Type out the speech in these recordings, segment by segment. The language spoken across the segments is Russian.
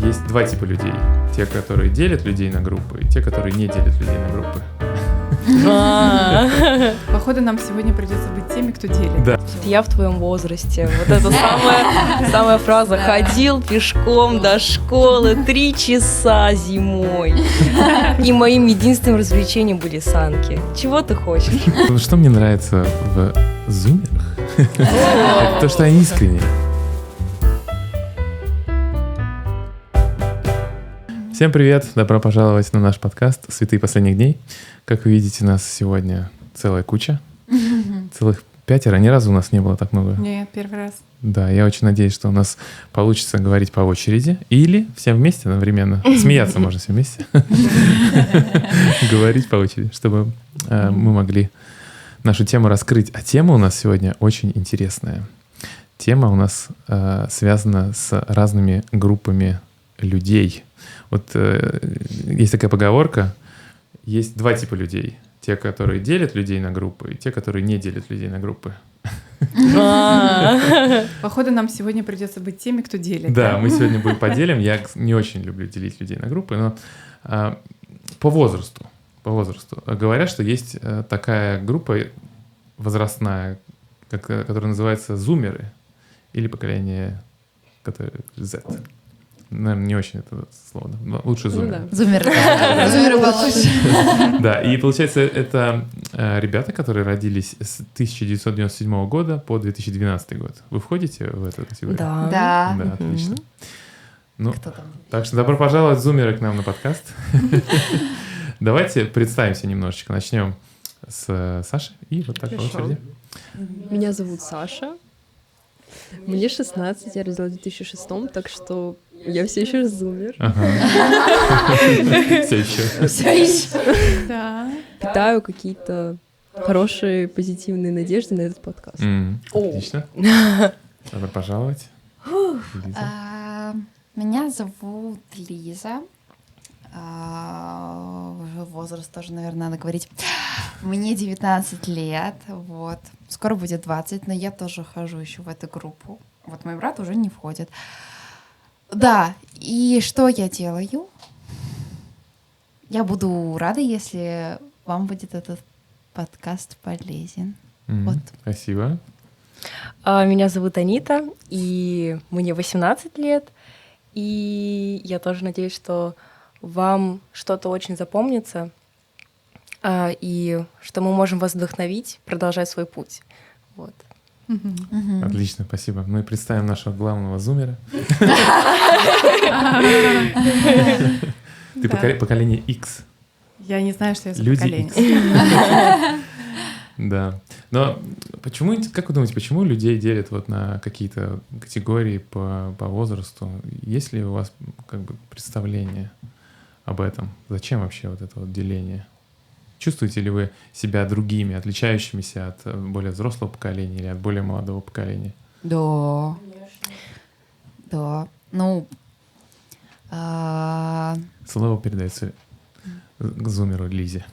Есть два типа людей. Те, которые делят людей на группы, и те, которые не делят людей на группы. Походу, нам сегодня придется быть теми, кто делит. Да. Я в твоем возрасте. Вот это самая фраза. Ходил пешком до школы 3 часа зимой. И моим единственным развлечением были санки. Чего ты хочешь? Что мне нравится в зумерах? Это то, что они искренние. Всем привет! Добро пожаловать на наш подкаст «Святые последних дней». Как вы видите, нас сегодня целая куча. Целых 5. Ни разу у нас не было так много. Нет, первый раз. Да, я очень надеюсь, что у нас получится говорить по очереди. Или всем вместе одновременно. Смеяться можно все вместе. Говорить по очереди, чтобы мы могли нашу тему раскрыть. А тема у нас сегодня очень интересная. Тема у нас связана с разными группами людей. Вот есть такая поговорка, есть два типа людей. Те, которые делят людей на группы, и те, которые не делят людей на группы. Походу, нам сегодня придется быть теми, кто делит. Да, мы сегодня будем поделим. Я не очень люблю делить людей на группы, но по возрасту говорят, что есть такая группа возрастная, которая называется зумеры или поколение Z. Наверное, не очень это слово. Но лучше зумеры. Зумеры. Зумеры получше. Да, и получается, это ребята, которые родились с 1997 года по 2012 год. Вы входите в эту категорию? Да. Да. Да, отлично. Ну, Кто там? так что добро пожаловать, зумеры, к нам на подкаст. Давайте представимся немножечко. Начнем с Саши и вот так по очереди. Меня зовут Саша. Мне 16, я родилась в 2006, так что я все еще зумер. Все еще. Все еще. Да. Питаю какие-то хорошие, позитивные надежды на этот подкаст. Отлично. Добро пожаловать. Лиза. Меня зовут Лиза. Уже возраст тоже, наверное, надо говорить. Мне 19 лет, вот. Скоро будет 20, но я тоже хожу еще в эту группу. Вот мой брат уже не входит. Да, и что я делаю? Я буду рада, если вам будет этот подкаст полезен. Вот. Спасибо. Меня зовут Анита, и мне 18 лет. И я тоже надеюсь, что вам что-то очень запомнится, и что мы можем вас вдохновить, продолжать свой путь. Вот. Отлично, спасибо. Мы представим нашего главного зумера. Ты поколение X. Я не знаю, что я за Люди поколение. X. Да. Но почему, как вы думаете, почему людей делят вот на какие-то категории по возрасту? Есть ли у вас как бы представление об этом? Зачем вообще вот это вот деление? Чувствуете ли вы себя другими, отличающимися от более взрослого поколения или от более молодого поколения? Да. Да. Ну, Слово передается к зумеру Лизе.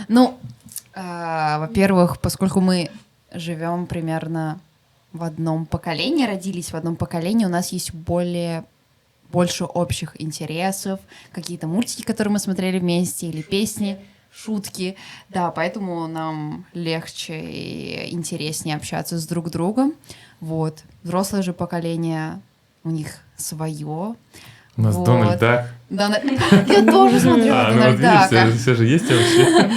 ну, во-первых, поскольку мы живем примерно в одном поколении, родились в одном поколении, у нас есть больше общих интересов, какие-то мультики, которые мы смотрели вместе, или песни, шутки. Да, поэтому нам легче и интереснее общаться с друг другом. Вот. Взрослое же поколение, у них свое. У нас Вот. Дональд Дак. Я тоже смотрю Дональд Дака. Все же есть вообще.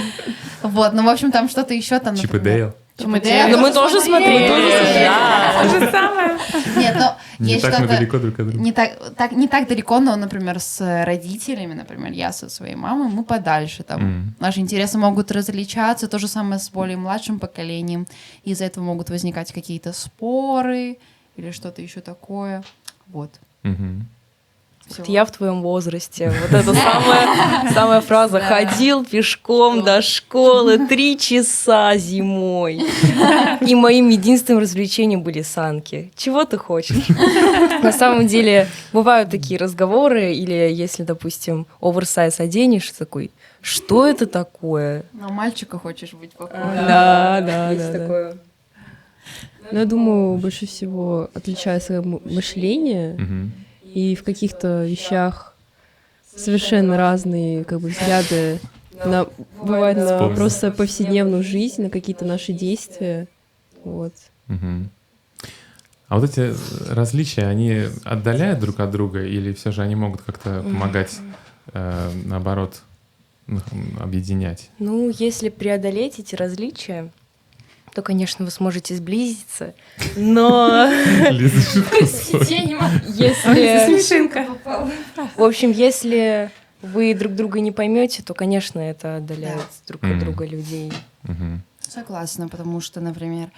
Вот, ну, в общем, там что-то еще там, Чип и Дейл. Чип и Дейл. Да мы тоже смотрели. То же самое. Нет, но Не есть так мы что-то... далеко друг от друга. Не так далеко, но, например, с родителями, например, я со своей мамой, мы подальше там. Наши интересы могут различаться, то же самое с более младшим поколением. Из-за этого могут возникать какие-то споры или что-то еще такое. Вот. Всё. Я в твоем возрасте. Вот это самая фраза. Ходил пешком до школы 3 часа зимой. И моим единственным развлечением были санки. Чего ты хочешь? На самом деле, бывают такие разговоры, или если, допустим, оверсайз оденешь, такой, что это такое? На мальчика хочешь быть похожим. Да. Есть такое. Но я думаю, больше всего отличается мышление, Мгм. и в каких-то вещах совершенно разные как бы взгляды бывает на Вспомнил. просто повседневную жизнь, на какие-то наши действия. Вот. Мгм. А вот эти различия, они отдаляют друг от друга или все же они могут как-то помогать, наоборот, объединять? Ну, если преодолеть эти различия, то, конечно, вы сможете сблизиться, но Лиза, шутка сложная. если... Смешинка. В общем, если вы друг друга не поймете, то, конечно, это отдаляет друг от Мгм. друга людей. Мгм. Согласна, потому что, например,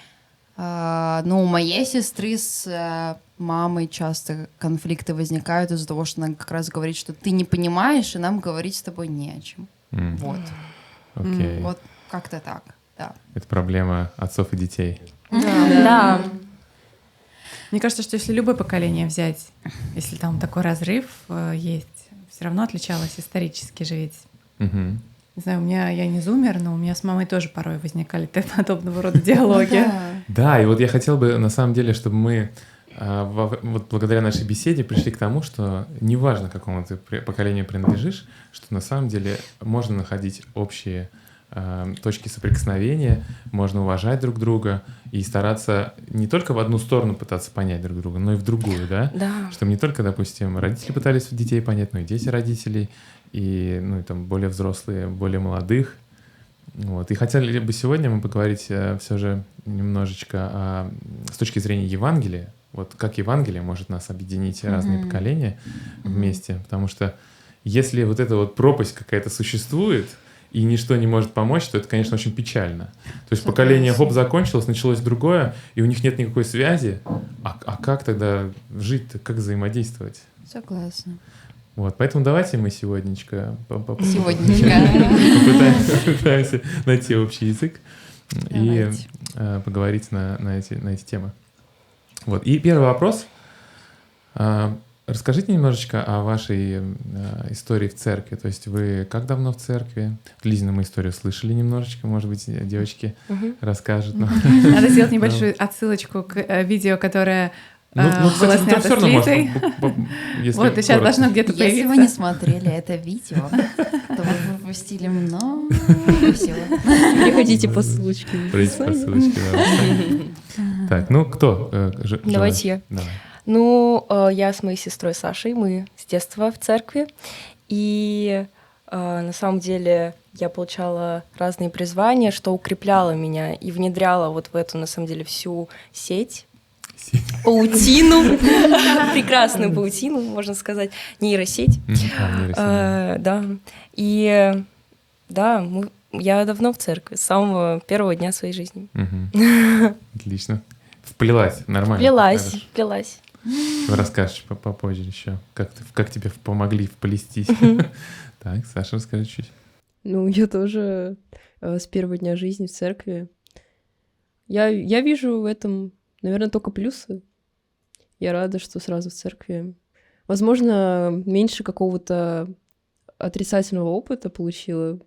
у моей сестры с мамой часто конфликты возникают из-за того, что она как раз говорит, что ты не понимаешь, и нам говорить с тобой не о чем. М, Вот. Окей. Вот как-то так, да. Это проблема отцов и детей. Да. Мне кажется, что если любое поколение взять, если там такой разрыв есть, все равно отличалось исторически же ведь. Мгм. Не знаю, я не зумер, но у меня с мамой тоже порой возникали подобного рода диалоги. Да, и вот я хотел бы, на самом деле, чтобы мы вот благодаря нашей беседе пришли к тому, что неважно, к какому ты поколению принадлежишь, что на самом деле можно находить общие точки соприкосновения, можно уважать друг друга и стараться не только в одну сторону пытаться понять друг друга, но и в другую, да? Да. Чтобы не только, допустим, родители пытались детей понять, но и дети родителей, и, ну, и там более взрослые, более молодых. Вот. И хотели бы сегодня мы поговорить все же немножечко с точки зрения Евангелия, вот как Евангелие может нас объединить разные поколения вместе, потому что если вот эта вот пропасть какая-то существует, и ничто не может помочь, то это, конечно, очень печально. То есть поколение хоп закончилось, началось другое, и у них нет никакой связи. А как тогда жить-то, как взаимодействовать? Согласна. Вот, поэтому давайте мы сегодняшка попытаемся найти общий язык и поговорить на эти темы. Вот. И первый вопрос. Расскажите немножечко о вашей истории в церкви. То есть вы как давно в церкви? Лизину мы историю слышали немножечко, может быть, девочки расскажут нам. Надо сделать небольшую отсылочку к видео, которое было кстати, снято всё с равно Лизой. если Вот, и сейчас коротко. должно где-то Если вы не появиться. смотрели это видео, то вы пропустили много всего. Переходите по ссылочке. Пройдите по ссылочке. Да. Так, ну кто? Давайте я. Давай. Ну, я с моей сестрой Сашей, мы с детства в церкви, и на самом деле я получала разные призвания, что укрепляло меня и внедряло вот в эту, на самом деле, всю сеть, паутину, прекрасную паутину, можно сказать, нейросеть. Да, и да, я давно в церкви, с самого первого дня своей жизни. Отлично. Вплелась, нормально. Вплелась. Расскажешь попозже еще, как тебе помогли вплестись. Так, Саша, расскажи чуть. Ну, я тоже с первого дня жизни в церкви. Я вижу в этом, наверное, только плюсы. Я рада, что сразу в церкви. Возможно, меньше какого-то отрицательного опыта получила.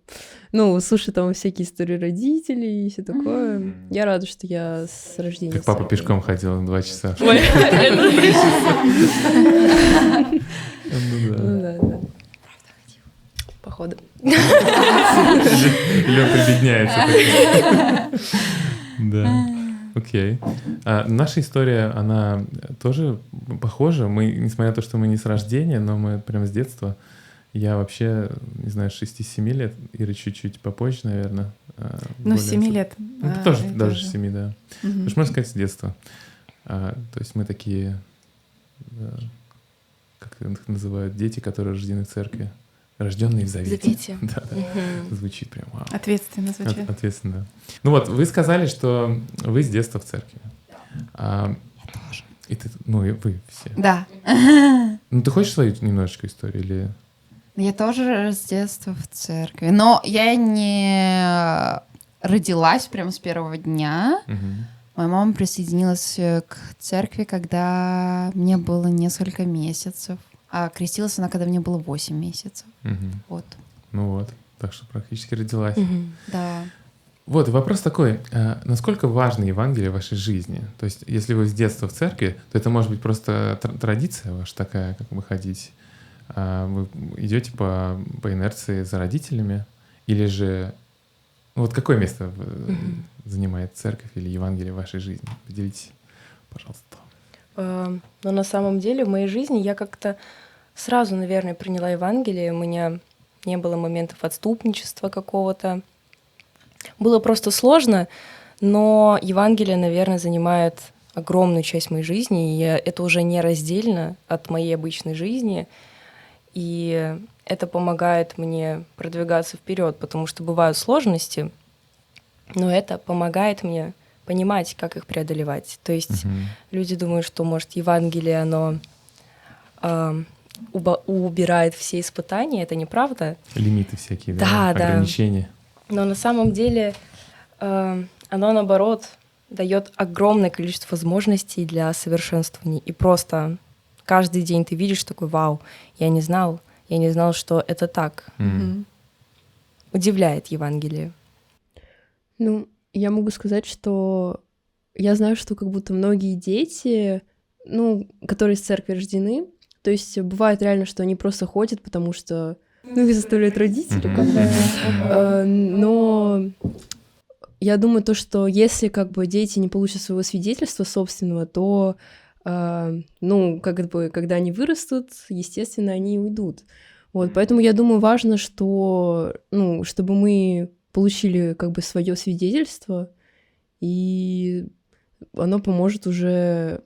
Ну, слушай, там всякие истории родителей и все такое. Я рада, что я с рождения. Как папа пешком ходил 2 часа. Ой, Ну да. да. Походу. Или он прибедняется. Да. Окей. Наша история, она тоже похожа. Мы, несмотря на то, что мы не с рождения, но мы прям с детства. Я вообще, не знаю, 6-7 лет, Ира чуть-чуть попозже, наверное. Ну, 7 лет. Ну, тоже, даже 7, да. Потому что, можно сказать, с детства. То есть мы такие, как их называют, дети, которые рождены в церкви. Рожденные в завете. Да. Звучит прям вау. Ответственно звучит. Ответственно, да. Ну вот, вы сказали, что вы с детства в церкви. Я тоже. И ты, ну, и вы все. Да. Ну, ты хочешь свою немножечко историю или... Я тоже с детства в церкви. Но я не родилась прямо с первого дня. Моя мама присоединилась к церкви, когда мне было несколько месяцев. А крестилась она, когда мне было 8 месяцев. Вот. Ну вот, так что практически родилась. Да. Вот, вопрос такой. Насколько важно Евангелие в вашей жизни? То есть, если вы с детства в церкви, то это может быть просто традиция ваша такая, как бы ходить. Вы идете по инерции за родителями? Или же... Вот какое место занимает церковь или Евангелие в вашей жизни? Поделитесь, пожалуйста. Но на самом деле в моей жизни я как-то сразу, наверное, приняла Евангелие. У меня не было моментов отступничества какого-то. Было просто сложно, но Евангелие, наверное, занимает огромную часть моей жизни, и это уже не раздельно от моей обычной жизни, и это помогает мне продвигаться вперед, потому что бывают сложности, но это помогает мне понимать, как их преодолевать. То есть люди думают, что, может, Евангелие, оно убирает все испытания, это неправда. Лимиты всякие, Да, ограничения. Но на самом деле оно, наоборот, дает огромное количество возможностей для совершенствования. И просто каждый день ты видишь такой: вау, я не знал, что это так. Удивляет Евангелие. Ну, я могу сказать, что я знаю, что как будто многие дети, ну, которые из церкви рождены, то есть бывает реально, что они просто ходят, потому что, ну, их заставляют родители, но я думаю, то, что если как бы дети не получат своего свидетельства собственного, то, ну, как бы, когда они вырастут, естественно, они уйдут. Вот, поэтому я думаю, важно, что, ну, чтобы мы получили как бы свое свидетельство, и оно поможет уже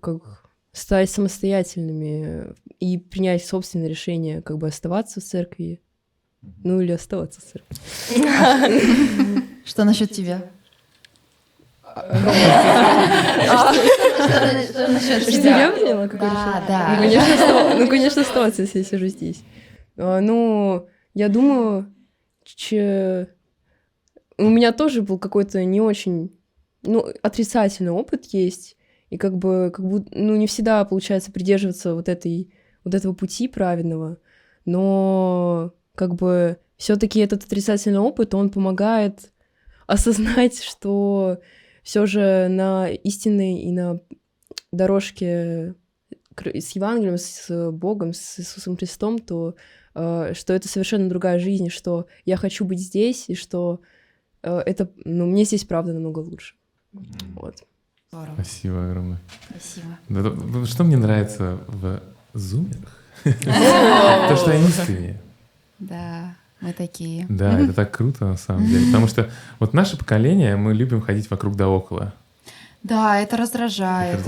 как стать самостоятельными и принять собственное решение, как бы оставаться в церкви, ну или оставаться в церкви. Что насчет тебя? Что я поняла, как Да. Ну, конечно, оставаться, если я сижу здесь. Ну, я думаю, у меня тоже был какой-то не очень, ну, отрицательный опыт есть, и как будто, ну, не всегда получается придерживаться вот этого пути праведного, но как бы все-таки этот отрицательный опыт, он помогает осознать, что все же на истинной и на дорожке с Евангелием, с Богом, с Иисусом Христом, то что это совершенно другая жизнь, что я хочу быть здесь, и что это, ну, мне здесь правда намного лучше. Вот. Спасибо огромное. Спасибо. Что мне нравится в зумерах? То, что они искренние. Да, мы такие. Да, это так круто на самом деле. Потому что вот наше поколение, мы любим ходить вокруг да около. Да, это раздражает.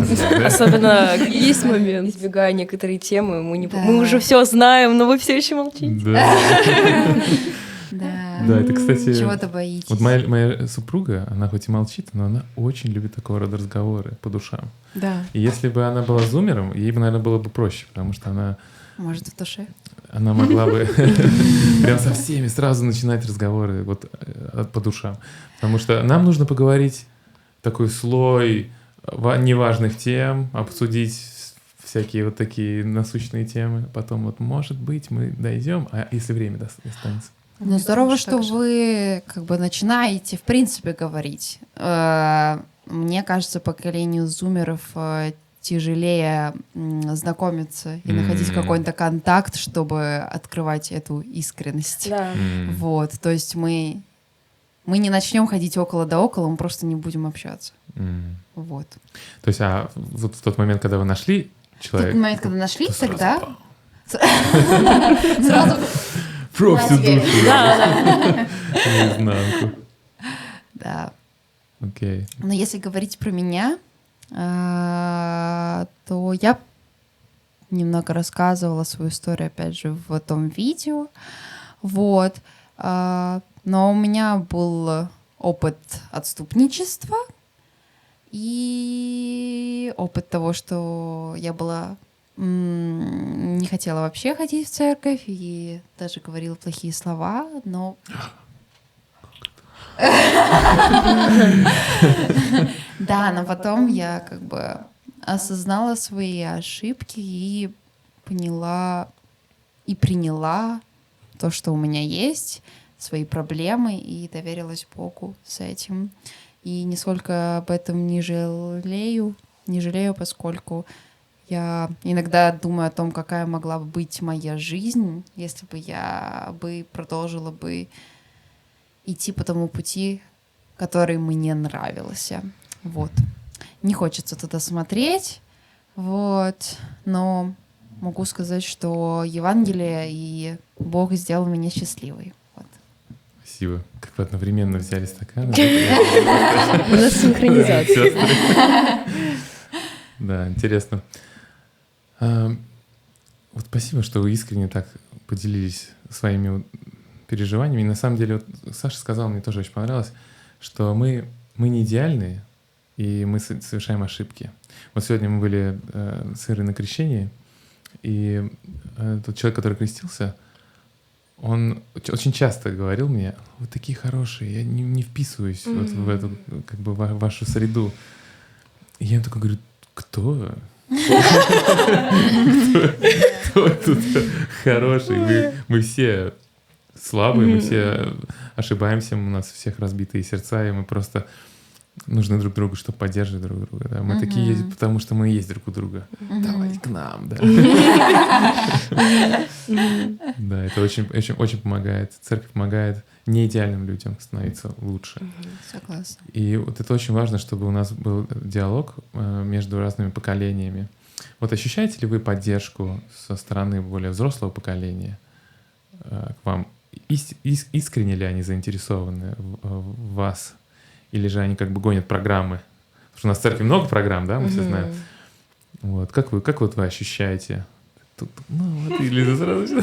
Особенно Есть момент. избегая некоторые темы, мы Да. уже все знаем, но вы все еще молчите. Да. Да. Да, это, кстати, Чего-то боитесь. вот моя супруга, она хоть и молчит, но она очень любит такого рода разговоры по душам. Да. И если бы она была зумером, ей бы, наверное, было бы проще, потому что Может, в душе? она могла бы прям со всеми сразу начинать разговоры вот по душам. Потому что нам нужно поговорить такой слой неважных тем, обсудить всякие вот такие насущные темы. Потом вот, может быть, мы дойдем, а если время останется. Ну, здорово, думаю, что так же. вы как бы начинаете, в принципе, говорить. Мне кажется, поколению зумеров тяжелее знакомиться и находить какой-то контакт, чтобы открывать эту искренность. Да. Вот, то есть мы не начнем ходить около да около, мы просто не будем общаться. Вот. То есть, вот в тот момент, когда вы нашли В человека... тот момент, когда нашли, то сразу тогда пам. сразу Про всю На тебе. душу. Наизнанку. да. Окей. Но если говорить про меня, то я немного рассказывала свою историю, опять же, в том видео. Вот. Но у меня был опыт отступничества и опыт того, что я была не хотела вообще ходить в церковь и даже говорила плохие слова, но... Да, но потом я как бы осознала свои ошибки и поняла и приняла то, что у меня есть, свои проблемы и доверилась Богу с этим. И нисколько об этом не жалею, поскольку я иногда думаю о том, какая могла бы быть моя жизнь, если бы я бы продолжила бы идти по тому пути, который мне нравился. Вот. Не хочется туда смотреть, вот, но могу сказать, что Евангелие и Бог сделал меня счастливой. Вот. Спасибо. Как вы одновременно взяли стакан. У нас синхронизация. Да, интересно. Вот спасибо, что вы искренне так поделились своими переживаниями. И на самом деле, вот Саша сказал, мне тоже очень понравилось, что мы не идеальные, и мы совершаем ошибки. Вот сегодня мы были с Ирой на крещении, и тот человек, который крестился, он очень часто говорил мне: вы такие хорошие, я не вписываюсь вот в эту, как бы, вашу среду. И я ему такой говорю: кто? Кто тут хороший? Мы все слабые, мы все ошибаемся, у нас у всех разбитые сердца, и мы просто нужны друг другу, чтобы поддерживать друг друга. Да? Мы такие есть, потому что мы есть друг у друга. Давайте к нам, да. Да, это очень помогает. Церковь помогает неидеальным людям становиться лучше. Согласна. И вот это очень важно, чтобы у нас был диалог между разными поколениями. Вот ощущаете ли вы поддержку со стороны более взрослого поколения к вам? Искренне ли они заинтересованы в вас? Или же они как бы гонят программы? Потому что у нас в церкви много программ, да, мы все знаем. Вот. Как вы ощущаете? Ну, вот, или сразу...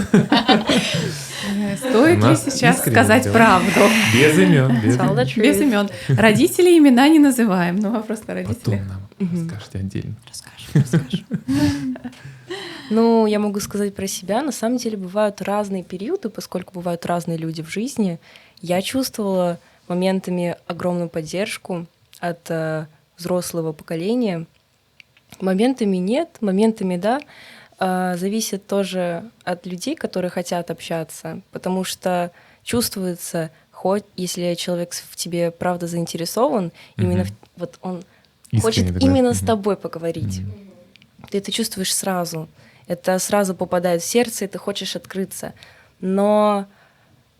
Стоит ли сейчас сказать правду? Без имен. Без имен. Родителей имена не называем, но вопрос на родителей. Потом нам расскажете отдельно. Расскажем. Ну, я могу сказать про себя. На самом деле бывают разные периоды, поскольку бывают разные люди в жизни. Я чувствовала моментами огромную поддержку от взрослого поколения. Моментами нет, моментами да. Зависит тоже от людей, которые хотят общаться, потому что чувствуется, хоть если человек в тебе правда заинтересован, именно вот он Искренне, хочет да? именно с тобой поговорить. Ты это чувствуешь сразу. Это сразу попадает в сердце, и ты хочешь открыться. Но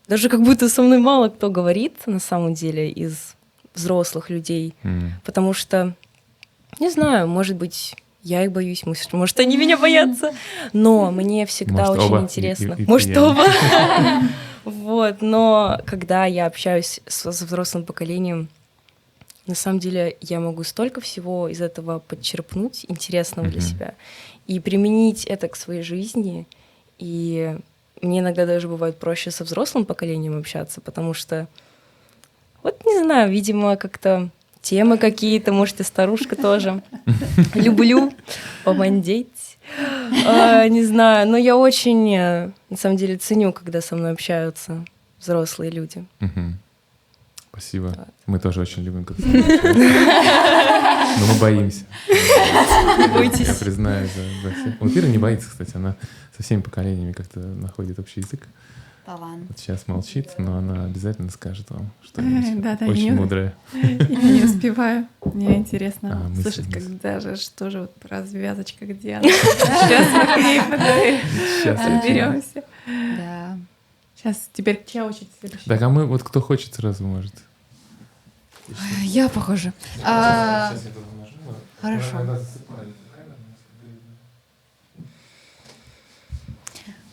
даже как будто со мной мало кто говорит на самом деле из взрослых людей, потому что, не знаю, может быть, я их боюсь, может, они меня боятся, но мне всегда может, очень оба, интересно. и Может, я. оба. Вот, но когда я общаюсь с взрослым поколением, на самом деле я могу столько всего из этого подчерпнуть интересного для себя и применить это к своей жизни. И мне иногда даже бывает проще со взрослым поколением общаться, потому что, вот не знаю, видимо, как-то темы какие-то, может, и старушка тоже. Люблю помандеть. Не знаю, но я очень, на самом деле, ценю, когда со мной общаются взрослые люди. Спасибо. Мы тоже очень любим, когда но мы боимся. Не бойтесь. Я признаюсь за всех. Вот Ира не боится, кстати, она со всеми поколениями как-то находит общий язык. Талант. Вот сейчас молчит, но она обязательно скажет вам что-нибудь Да-да, очень не- мудрое. Я не успеваю. Мне интересно мысли, слышать, мысли. когда же, что же вот развязочка, где она. Сейчас мы к ней Сейчас я разберемся. Да. Сейчас, теперь чья очередь следующая? Так, а мы, вот кто хочет, сразу может. Я похожа. Хорошо.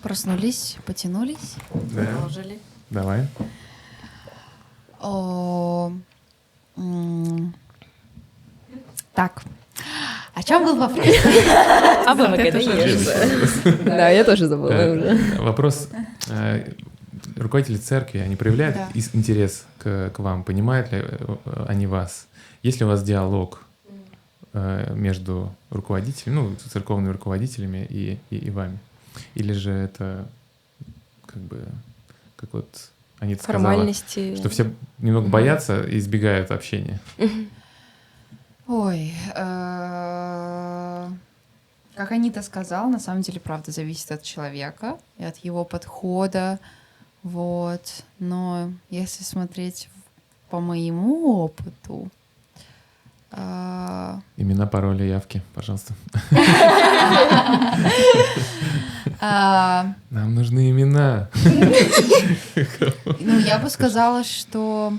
Проснулись, потянулись. Да. Давай. Так. О чем был вопрос? А вы даешь. Да, я тоже забыла уже. Вопрос. Руководители церкви, они проявляют Да. интерес к вам? Понимают ли они вас? Есть ли у вас диалог между руководителями, ну, церковными руководителями и вами? Или же это как бы, как вот Анита сказала, Формальности. что все немного боятся и избегают общения? Ой, как Анита сказала, на самом деле, правда, зависит от человека и от его подхода. Вот. Но если смотреть по моему опыту, Имена, пароли, явки, пожалуйста. Нам нужны имена. ну, я бы сказала, что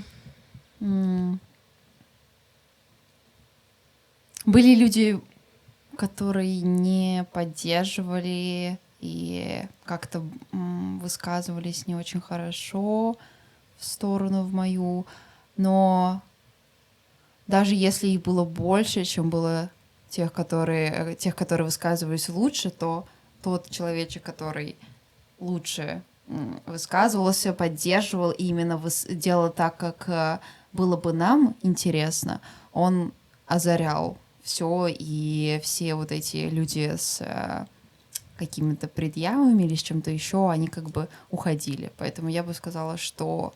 были люди, которые не поддерживали и как-то высказывались не очень хорошо в сторону в мою, но даже если их было больше, чем было тех, которые высказывались лучше, то тот человечек, который лучше высказывался, поддерживал и именно делал так, как было бы нам интересно, он озарял все, и все вот эти люди с какими-то предъявами или с чем-то еще, они как бы уходили. Поэтому я бы сказала, что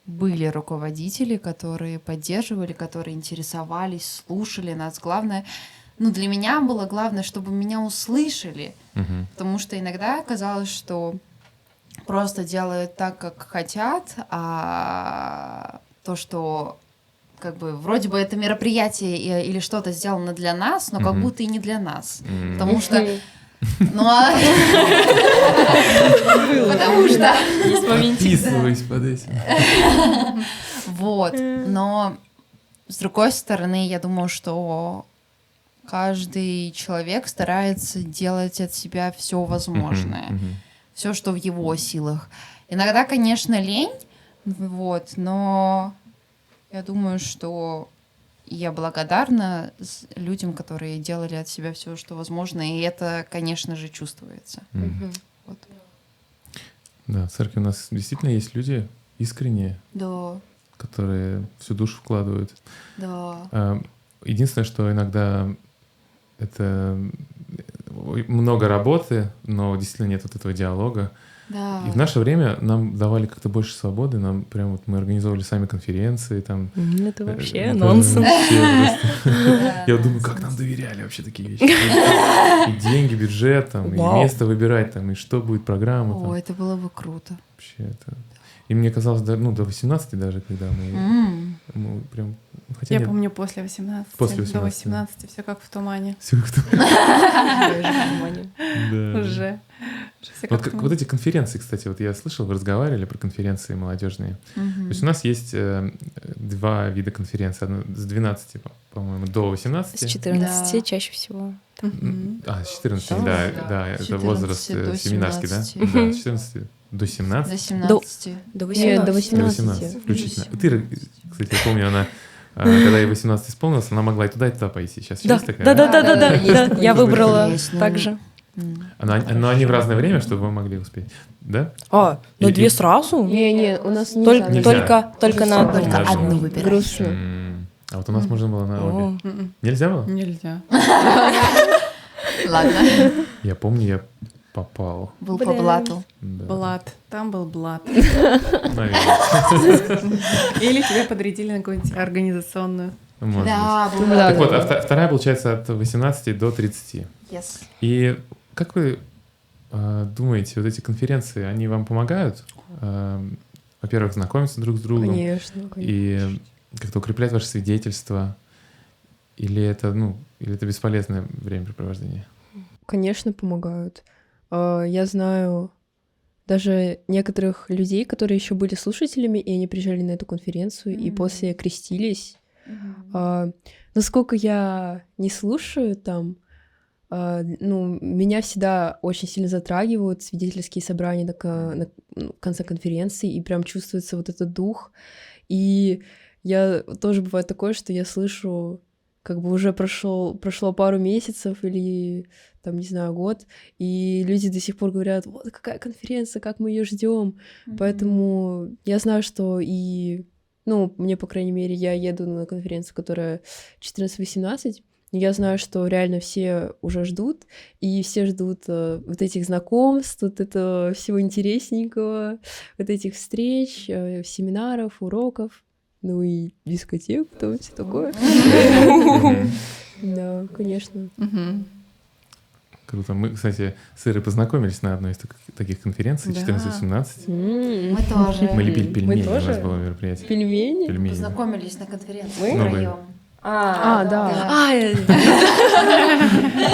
были руководители, которые поддерживали, которые интересовались, слушали нас. Главное, для меня было главное, чтобы меня услышали, потому что иногда казалось, что просто делают так, как хотят, а то, что как бы вроде бы это мероприятие или что-то сделано для нас, но как будто и не для нас. Потому что... Потому что... Подписываюсь под этим. Вот. Но, с другой стороны, я думаю, что каждый человек старается делать от себя все возможное. Все, что в его силах. Иногда, конечно, лень, вот, но я думаю, что я благодарна людям, которые делали от себя все, что возможно, и это, конечно же, чувствуется. Вот. Да, в церкви у нас действительно есть люди искренние, Да. которые всю душу вкладывают. Да. Единственное, что иногда это много работы, но действительно нет вот этого диалога. Да. И в наше время нам давали как-то больше свободы, нам прям вот мы организовывали сами конференции, там. Это вообще это нонсенс. вообще просто. Я вот думаю, как нам доверяли вообще такие вещи. И деньги, бюджет, там, и место выбирать, там, и что будет программа. О, это было бы круто. Вообще это. И мне казалось, до 18 даже, когда мы прям... Я помню, после 18, После до 18, 18, все как в тумане. Всё как-то. Да. Уже. Вот эти конференции, кстати, вот я слышал, вы разговаривали про конференции молодежные. То есть у нас есть 2 вида конференций. Одна с 12, по-моему, до 18. С 14 чаще всего. С 14, да, это возраст семинарский, да? Да, с 14 до 17. До 17. До 18. До 18 включительно. Ты, кстати, я помню, она, когда ей 18 исполнилось, она могла и туда пойти. Сейчас есть такая? Да. Я выбрала так же. Но они в разное время, чтобы вы могли успеть, да? Ну 2 сразу? Не, у нас Только на одну выбирать. грустно. А вот у нас можно было на обе. Нельзя было? Нельзя. Ладно. Я помню, я попал. Был по блату. Да. Блат. Там был блат. Наверное. Или тебя подрядили на какую-нибудь организационную. Может быть. Да, был Так вот, блат. а вторая, получается, от 18 до 30. Yes. И как вы думаете, вот эти конференции, они вам помогают, во-первых, знакомиться друг с другом? Конечно. И как-то укреплять ваше свидетельство? Или это бесполезное времяпрепровождение? Конечно, помогают. Я знаю даже некоторых людей, которые еще были слушателями, и они приезжали на эту конференцию, и после крестились. Насколько я не слушаю там, меня всегда очень сильно затрагивают свидетельские собрания на конце конференции, и прям чувствуется вот этот дух. И я тоже бывает такое, что я слышу, как бы уже прошло пару месяцев или там, не знаю, год, и люди до сих пор говорят: вот какая конференция, как мы ее ждем. Поэтому я знаю, что мне, по крайней мере, я еду на конференцию, которая 14-18, и я знаю, что реально все уже ждут, и все ждут вот этих знакомств, вот этого всего интересненького, вот этих встреч, семинаров, уроков, и дискотек, там все такое. Да, конечно. Круто. Мы, кстати, с Ирой познакомились на одной из таких конференций, Да. 14-18. Мы тоже. Мы лепили пельмени, у нас тоже? было мероприятие. Пельмени? Пельмени. Познакомились на конференции Мы? втроем. Да.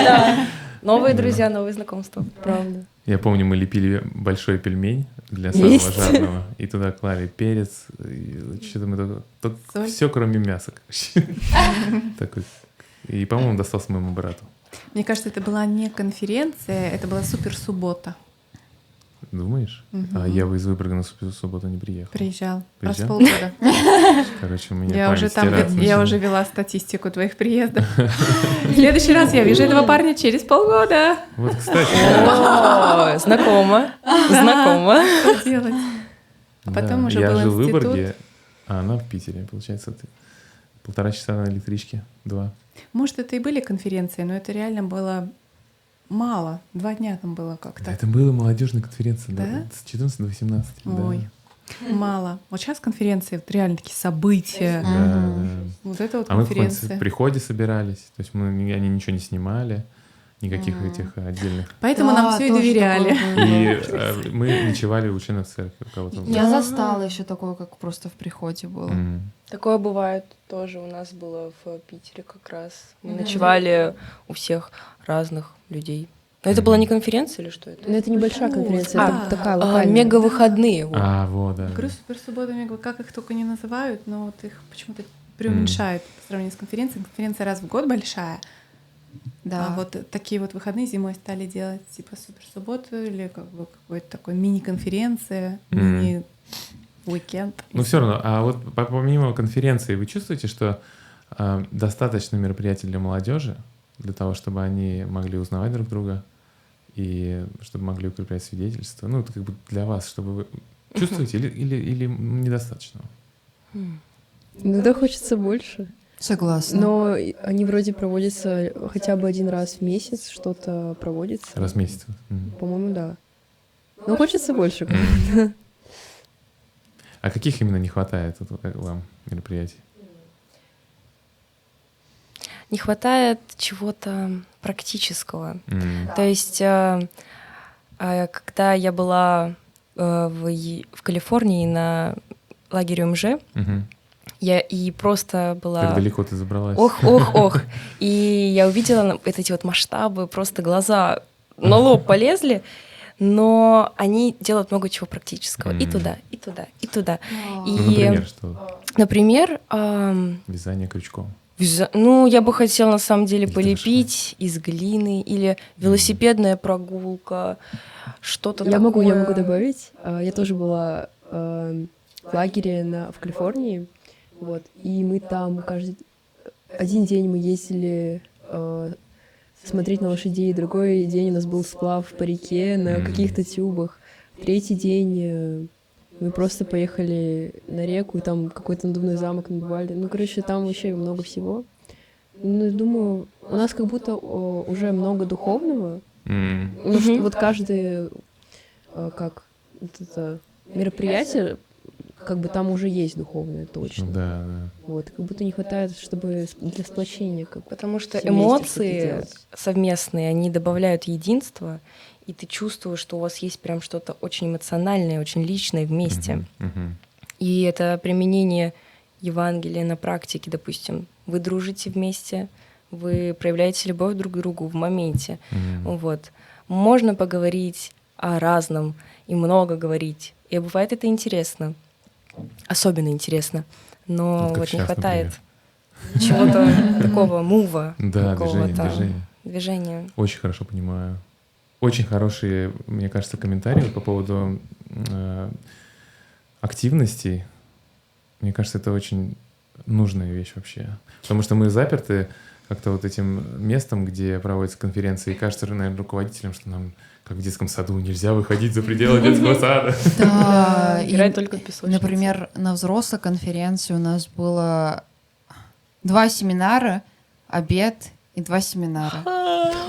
Да. Новые друзья, новые знакомства. Правда. Я помню, мы лепили большой пельмень для самого Есть. жадного, и туда клали перец, что-то мы Соль. все, кроме мяса, короче. Такой. И, по-моему, достался моему брату. Мне кажется, это была не конференция, это была супер суббота. Думаешь? Мгм. А я из Выборга на субботу не приехал. Приезжал. Раз в Приезжал? полгода. Короче, у меня Я уже память там, стираться я начала. уже вела статистику твоих приездов. В следующий раз я вижу этого парня через полгода. Вот, кстати. О, знакомо. Знакомо. Что делать? А да, потом уже я был жил в институт. Выборге, а она в Питере. Получается, ты 1,5 часа на электричке, 2. Может, это и были конференции, но это реально было мало. 2 дня там было Да, как-то. это была молодежная конференция, да? Да? С 14 до 18. Ой. Мало. Вот сейчас конференции, вот реально такие события. Да, да. Вот это вот А мы в конференция. приходе собирались, то есть они ничего не снимали, никаких Мгм. этих отдельных. Поэтому Да, нам все и тоже доверяли. такое было. И мы ночевали у членов церкви у кого-то. Я застала еще такое, как просто в приходе было. Такое бывает тоже у нас было в Питере как раз. Мы Мгм. ночевали у всех разных людей. Но это была не конференция или что это? Но это небольшая конференция, А, это такая локальная. Мега-выходные. вот. А, вот, да. Говорю, суперсубботами, как их только не называют, но вот их почему-то преуменьшают по сравнению с конференцией. Конференция раз в год большая, Да. а вот такие вот выходные зимой стали делать типа суперсубботу или как бы какой-то такой мини-конференция, мини-уикенд. Ну все равно, а вот помимо конференции, вы чувствуете, что достаточно мероприятий для молодежи, для того, чтобы они могли узнавать друг друга и чтобы могли укреплять свидетельство? Ну, это как бы для вас, чтобы вы чувствуете или недостаточно? Иногда хочется больше. Согласна. Но они вроде проводятся хотя бы 1 раз в месяц, что-то проводится. Раз в месяц. По-моему, да. Но хочется больше. А каких именно не хватает вот, как вам мероприятий? Не хватает чего-то практического. М. То есть, когда я была в Калифорнии на лагере МЖ, Мгм. я и просто была... Как далеко ты забралась? Ох. И я увидела вот эти вот масштабы, просто глаза на лоб полезли, но они делают много чего практического. И туда, и туда, и туда. Ну, И, например, что? например, Вязание крючком. ну, я бы хотела на самом деле Или полепить из глины, или велосипедная прогулка, что-то Я такое. могу добавить. Я тоже была в лагере в Калифорнии, вот, и мы там каждый один день мы ездили смотреть на лошадей, другой день у нас был сплав по реке на каких-то тюбах, третий день мы просто поехали на реку, и там какой-то надувной замок набивали. Ну, короче, там вообще много всего. Ну, я думаю, у нас как будто уже много духовного. М. Ну, что вот каждое как вот это мероприятие, как бы там уже есть духовное точно. Да, да. Вот, как будто не хватает, чтобы для сплочения как бы. Потому что Все вместе что-то эмоции делать. совместные, они добавляют единство, и ты чувствуешь, что у вас есть прям что-то очень эмоциональное, очень личное вместе. Мгм. И это применение Евангелия на практике, допустим. Вы дружите вместе, вы проявляете любовь друг к другу в моменте. Мгм. Вот. Можно поговорить о разном и много говорить. И бывает это интересно. Особенно интересно. Но Вот как вот не щас, хватает чего-то такого мува, Да, какого-то движение. движения. Очень хорошо понимаю. Очень хорошие, мне кажется, комментарии по поводу активностей. Мне кажется, это очень нужная вещь вообще. Потому что мы заперты как-то вот этим местом, где проводятся конференции, и кажется, наверное, руководителям, что нам, как в детском саду, нельзя выходить за пределы детского сада. Да, и, Играть только в песочнице. например, на взрослой конференции у нас было 2 семинара, обед и 2 семинара.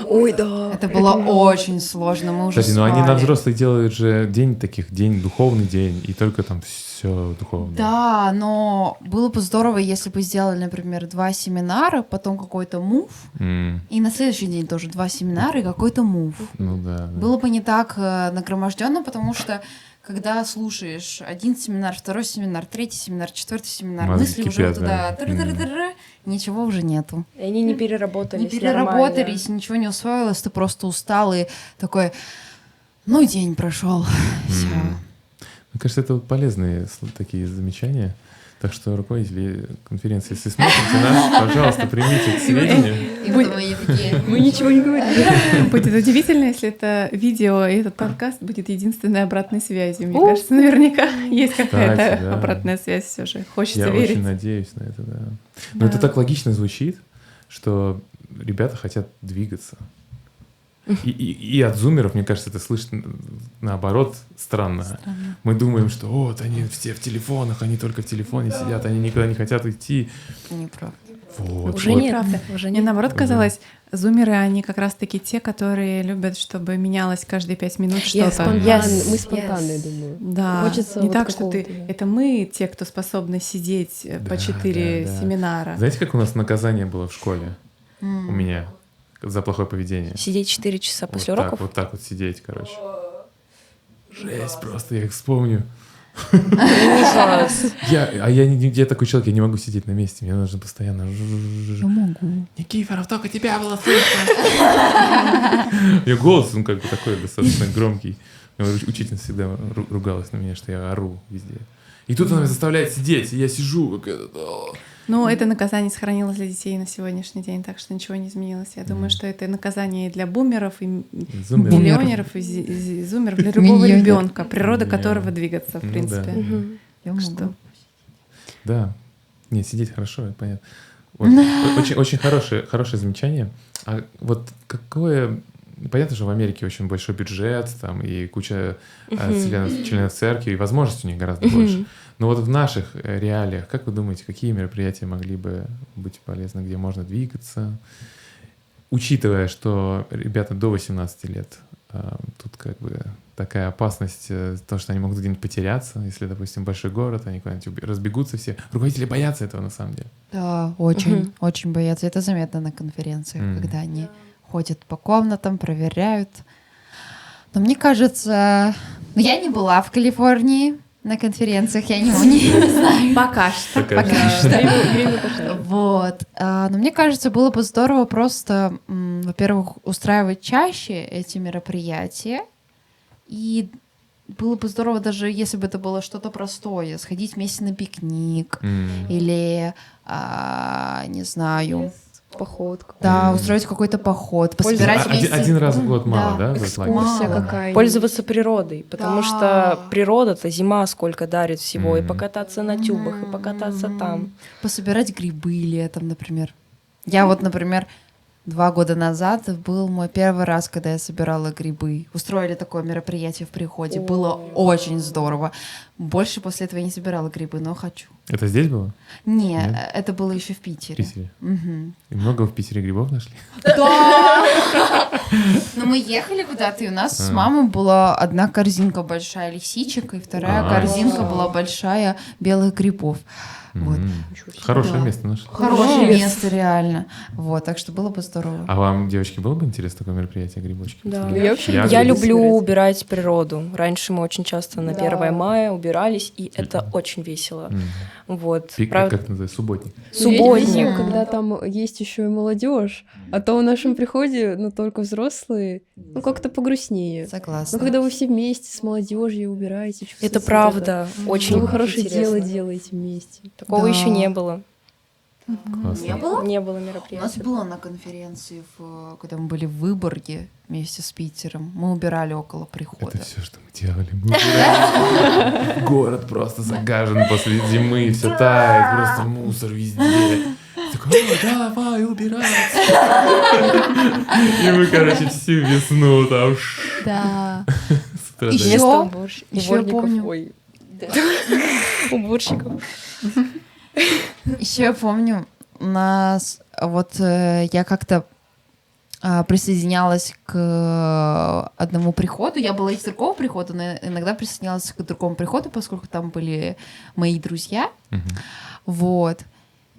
Ой, да. Это было очень сложно, мы уже Кстати, ну они на спали. взрослых делают же день духовный день, и только там все духовное. Да, но было бы здорово, если бы сделали, например, 2 семинара, потом какой-то мув, и на следующий день тоже 2 семинара и какой-то мув. Ну да. Было бы не так нагроможденно, потому что когда слушаешь один семинар, второй семинар, третий семинар, четвертый семинар, Мозги мысли уже кипят, вот туда, да. тыр-тыр-тыр-тыр, ничего уже нету. И они не переработались. Не переработались, ничего не усвоилось, ты просто устал и такой, ну, день прошел, все. Мне кажется, это вот полезные такие замечания. Так что, руководители конференции, если смотрите нас, пожалуйста, примите к сведению. И потом они такие... Мы ничего не говорили. Будет удивительно, если это видео и этот подкаст будет единственной обратной связью. Мне кажется, наверняка есть какая-то Кстати, да. обратная связь все же. Хочется Я верить. очень надеюсь на это, да. Но Да. это так логично звучит, что ребята хотят двигаться. И от зумеров, мне кажется, это слышно наоборот странно. Мы думаем, что вот они все в телефонах, они только в телефоне сидят, они никуда не хотят идти. Неправда. Вот, Уже вот. нет. Правда. Уже Мне нет. наоборот казалось, зумеры, они как раз-таки те, которые любят, чтобы менялось каждые 5 минут что-то. Yes. Мы спонтанные, думаю. Да, Хочется не вот так, что ты... какого-то, да. Это мы те, кто способны сидеть по 4 да. семинара. Знаете, как у нас наказание было в школе? У М. меня за плохое поведение. Сидеть 4 часа после вот уроков? Так, вот так вот сидеть, короче. Жесть просто, я их вспомню. Ужас. Я такой человек, я не могу сидеть на месте, мне нужно постоянно... Я могу. Никифоров, только тебя было слышно. Я голос, он как бы такой достаточно громкий. Учительница всегда ругалась на меня, что я ору везде. И тут она меня заставляет сидеть, и я сижу, как это... Ну, это наказание сохранилось для детей на сегодняшний день, так что ничего не изменилось. Я думаю, что это наказание и для бумеров, и Зумеров. миллионеров, и зумеров, для любого Миньонеров. ребенка, природа Да. которого двигаться, в Ну принципе. да. Мгм. Я Что? могу. Да. Не, сидеть хорошо, это понятно. Вот. Очень, очень хорошее замечание. А вот какое... Понятно, что в Америке очень большой бюджет, там и куча членов церкви, и возможностей у них гораздо больше. Но вот в наших реалиях, как вы думаете, какие мероприятия могли бы быть полезны, где можно двигаться? Учитывая, что ребята до 18 лет, тут как бы такая опасность, то, что они могут где-нибудь потеряться, если, допустим, большой город, они куда-нибудь разбегутся все. Руководители боятся этого на самом деле. Да, очень, очень боятся. Это заметно на конференциях, Мгм. когда они ходят по комнатам, проверяют. Но мне кажется, я не была в Калифорнии на конференциях, я не знаю. Пока что. Такая Пока что. Время покажет. Вот. Но мне кажется, было бы здорово просто, во-первых, устраивать чаще эти мероприятия. И было бы здорово даже, если бы это было что-то простое, сходить вместе на пикник или, не знаю, Поход. да, Мгм. устроить какой-то поход, пособирать вместе. Один раз в год мало, да? в лагере? Экскурсия Мало. какая-нибудь. Пользоваться природой, потому Да. что природа-то зима сколько дарит всего, и Мгм. покататься на тюбах, и покататься там. Пособирать грибы летом, например. Я вот, например, 2 года назад был мой первый раз, когда я собирала грибы. Устроили такое мероприятие в приходе. Было очень здорово. Больше после этого я не собирала грибы, но хочу. Это здесь было? Не, Нет? это было еще в В Питере. Питере? Мгм. И много в Питере грибов нашли? Да! Но мы ехали куда-то, и у нас с А. мамой была одна корзинка большая лисичек, и вторая А. корзинка была большая белых грибов. Вот. Хорошее Да. место нашли. Хорошее Yes. место, реально. Вот, так что было бы здорово. А вам, девочки, было бы интересно такое мероприятие, грибочки? Да. пособирать? Я вообще Ягоды? Я люблю люблю собирать. убирать природу. Раньше мы очень часто на 1 мая убирались, и это Мгм. очень весело. Мгм. Вот. Как Правда, это называется? Субботник. субботник. Весен, когда там есть еще и молодежь, а то в нашем приходе, ну, только взрослые, ну, как-то погрустнее. Согласна. Но когда вы все вместе с молодежью убираете, чувствуете Это вот правда. Очень что вы хорошее интересно. дело делаете вместе. Такого Да. еще не было. Классно. Не было? Не было У нас мероприятия. было на конференции, когда мы были в Выборге вместе с Питером. Мы убирали около прихода. Это все, что мы делали. Мы убирали. Город просто загажен после зимы, все тает, просто мусор везде. Такой, давай убирать. И мы, короче, всю весну там Да. страдали. Ещё- Вместо ещё я уборников, помню. ой, уборщиков. Еще я помню, у нас вот я как-то присоединялась к одному приходу. Я была из другого прихода, но иногда присоединялась к другому приходу, поскольку там были мои друзья. Вот.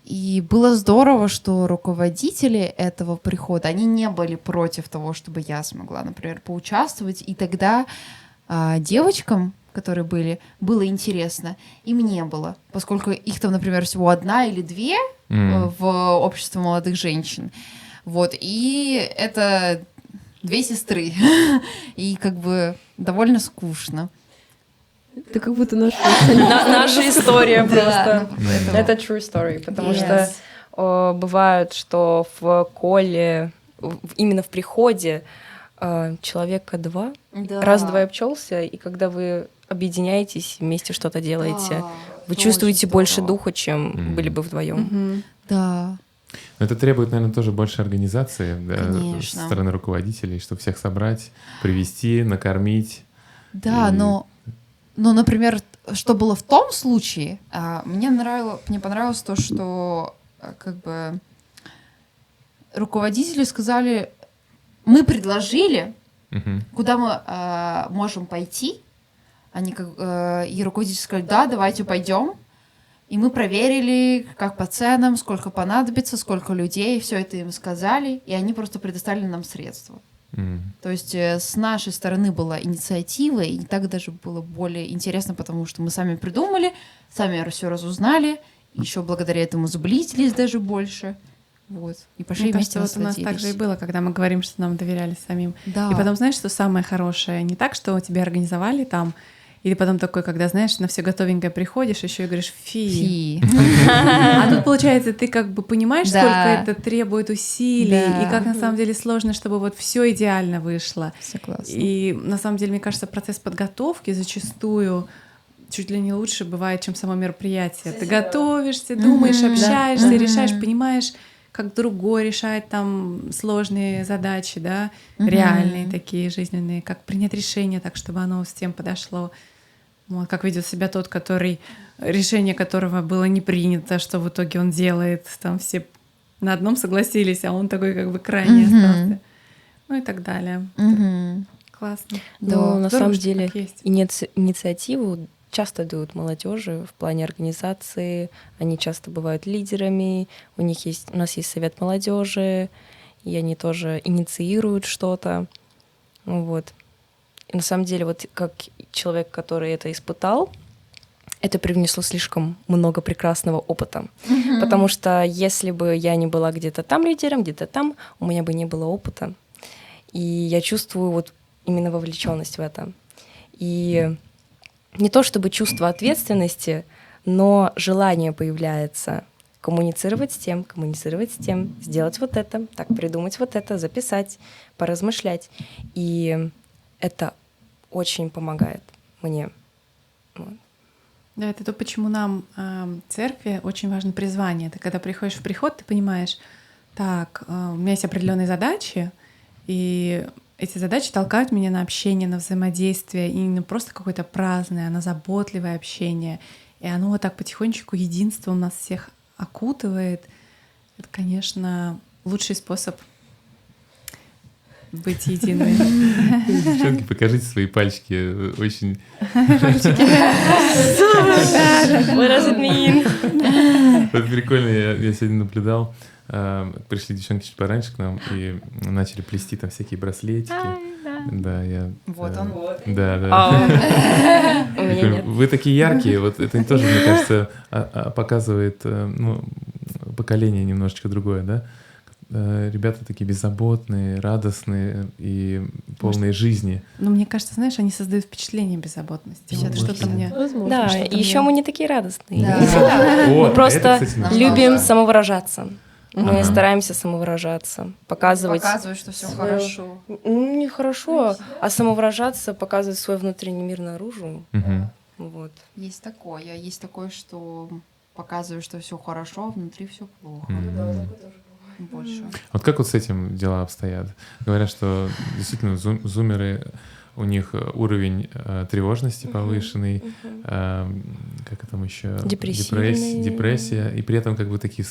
И было здорово, что руководители этого прихода, они не были против того, чтобы я смогла, например, поучаствовать. И тогда девочкам, которые были, было интересно, и мне было, поскольку их там, например, всего 1 или 2 в обществе молодых женщин. Вот, и это 2 сестры, и как бы довольно скушно. Это как будто наша история просто. Да, Это true story, потому что бывает, что в коле, именно в приходе, человека 2, раз-два и обчелся, и когда вы объединяетесь, вместе что-то делаете, вы чувствуете больше духа, чем были бы вдвоем. Да. Но это требует, наверное, тоже больше организации, да, Конечно. со стороны руководителей, чтобы всех собрать, привести, накормить. Да, но, например, что было в том случае, мне понравилось то, что как бы руководители сказали, мы предложили, куда мы можем пойти, и руководители сказали, да, давайте пойдем. И мы проверили, как по ценам, сколько понадобится, сколько людей, все это им сказали, и они просто предоставили нам средства. То есть с нашей стороны была инициатива, и так даже было более интересно, потому что мы сами придумали, сами все разузнали, еще благодаря этому сблизились даже больше. Вот. И пошли Мне вместе кажется, вот у нас так же и было, когда мы говорим, что нам доверяли самим. Да. И потом, знаешь, что самое хорошее? Не так, что тебя организовали там, или потом такой, когда, знаешь, на все готовенькое приходишь, еще и говоришь «фи». А тут, получается, ты как бы понимаешь, сколько это требует усилий, и как на самом деле сложно, чтобы вот все идеально вышло. Согласна. И на самом деле, мне кажется, процесс подготовки зачастую чуть ли не лучше бывает, чем само мероприятие. Ты готовишься, думаешь, общаешься, решаешь, понимаешь, как другой решает там сложные задачи, да, реальные такие жизненные, как принять решение так, чтобы оно всем подошло. Вот, как ведет себя тот, решение которого было не принято, что в итоге он делает. Там все на одном согласились, а он такой как бы крайне остался. Ну и так далее. Классно. Но на самом деле так есть. инициативу часто дают молодежи в плане организации. Они часто бывают лидерами. У нас есть совет молодежи, и они тоже инициируют что-то. Вот. И на самом деле, вот как человек, который это испытал, это привнесло слишком много прекрасного опыта. Потому что если бы я не была где-то там лидером, где-то там, у меня бы не было опыта. И я чувствую вот именно вовлеченность в это. И не то чтобы чувство ответственности, но желание появляется коммуницировать с тем, сделать вот это, так придумать вот это, записать, поразмышлять. И это очень помогает мне. Вот. Да, это то, почему нам в церкви очень важно призвание. Ты когда приходишь в приход, ты понимаешь, так, у меня есть определенные задачи, и эти задачи толкают меня на общение, на взаимодействие, и не просто какое-то праздное, а на заботливое общение. И оно вот так потихонечку единством нас всех окутывает. Это, конечно, лучший способ быть едиными. Девчонки, покажите свои пальчики. Очень... What does it mean? Это прикольно. Я сегодня наблюдал. Пришли девчонки чуть пораньше к нам и начали плести там всякие браслетики. Да, я... Вот он. Да. У меня нет. Вы такие яркие. Вот это тоже, мне кажется, показывает поколение немножечко другое, да? Ребята такие беззаботные, радостные и полные жизни. Ну, мне кажется, знаешь, они создают впечатление беззаботности. Вот что-то мне... Да, и еще мы не такие радостные. Да. Мы просто это, кстати, любим самовыражаться. Мы стараемся самовыражаться, показывать, что все хорошо. Не хорошо, а самовыражаться, показывать свой внутренний мир наружу. Вот. Есть такое, что показываю, что все хорошо, а внутри все плохо. Больше. Вот как вот с этим дела обстоят? Говорят, что действительно зумеры, у них уровень тревожности повышенный, как там еще? Депрессия, и при этом как бы такие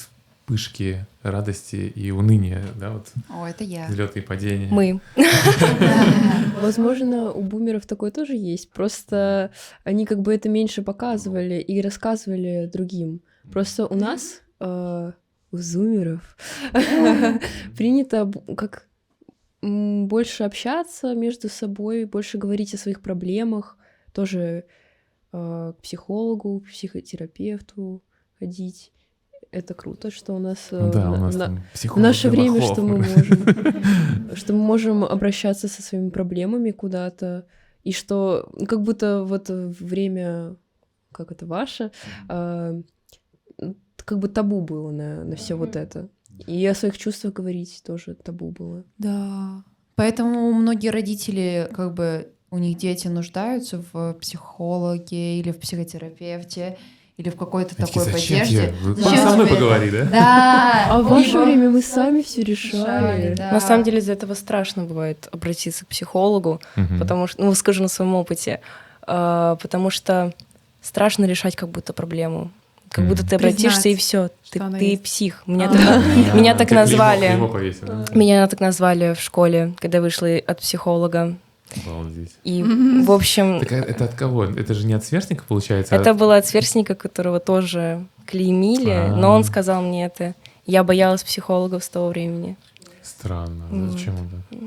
вспышки радости и уныния, да, вот О, это я. взлеты и падения. Мы. Возможно, у бумеров такое тоже есть. Просто они как бы это меньше показывали и рассказывали другим. Просто у нас, у зумеров, принято как больше общаться между собой, больше говорить о своих проблемах, тоже к психологу, к психотерапевту ходить. Это круто, что у нас, Ну да, у нас там в психолог наше время, Дымахов. что мы можем обращаться со своими проблемами куда-то, и что как будто вот время, как это ваше, как бы табу было на все вот это. И о своих чувствах говорить тоже табу было. Да. Поэтому многие родители, как бы, у них дети нуждаются в психологе или в психотерапевте, или в какой-то Они такие, такой зачем поддержке. тебе? Вы Зачем со мной тебе поговори, да? Да. А в ваше Либо- время мы сами все решали. да. На самом деле из-за этого страшно бывает обратиться к психологу, Мгм. потому что, ну, скажу на своем опыте, потому что страшно решать как будто проблему. Как будто ты обратишься и Признать, все, что она ты есть. псих. А, Меня так ты назвали. клеймо повесил, да? Меня так назвали в школе, когда вышла от психолога. Обалдеть. И, в общем, Так это от кого? Это же не от сверстника, получается? это от- было от сверстника, которого тоже клеймили, но он сказал мне это. Я боялась психологов с того времени. Странно. Вот. Зачем это?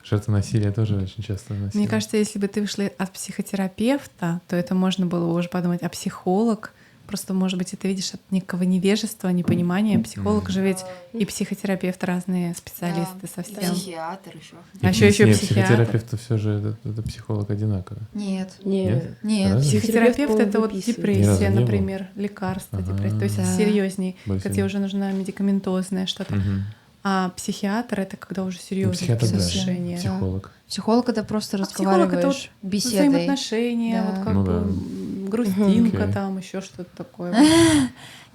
Жертвы насилия тоже очень часто насилие. Мне кажется, если бы ты вышла от психотерапевта, то это можно было уже подумать, а психолог? Просто, может быть, это видишь от некого невежества, непонимания. Психолог же ведь и психотерапевт разные специалисты совсем. Психиатр еще. А еще Нет, психиатр. психотерапевт все же это психолог одинаково. Нет. Нет. Нет. Разве? Психотерапевт Психотерапевт, это вот по-моему, выписывает. Ни разу депрессия, не был. например, лекарства, Ага. депрессия. То есть Да. серьезней, Более когда тебе серьезно. уже нужна медикаментозное что-то. Мгм. А психиатр это когда уже Ну, серьезные психиатр, да. отношения. Психолог. Психолог — это просто А психолог это разговариваешь беседой. взаимоотношения, Да. вот как Ну бы да. грустинка Окей. там, еще что-то такое.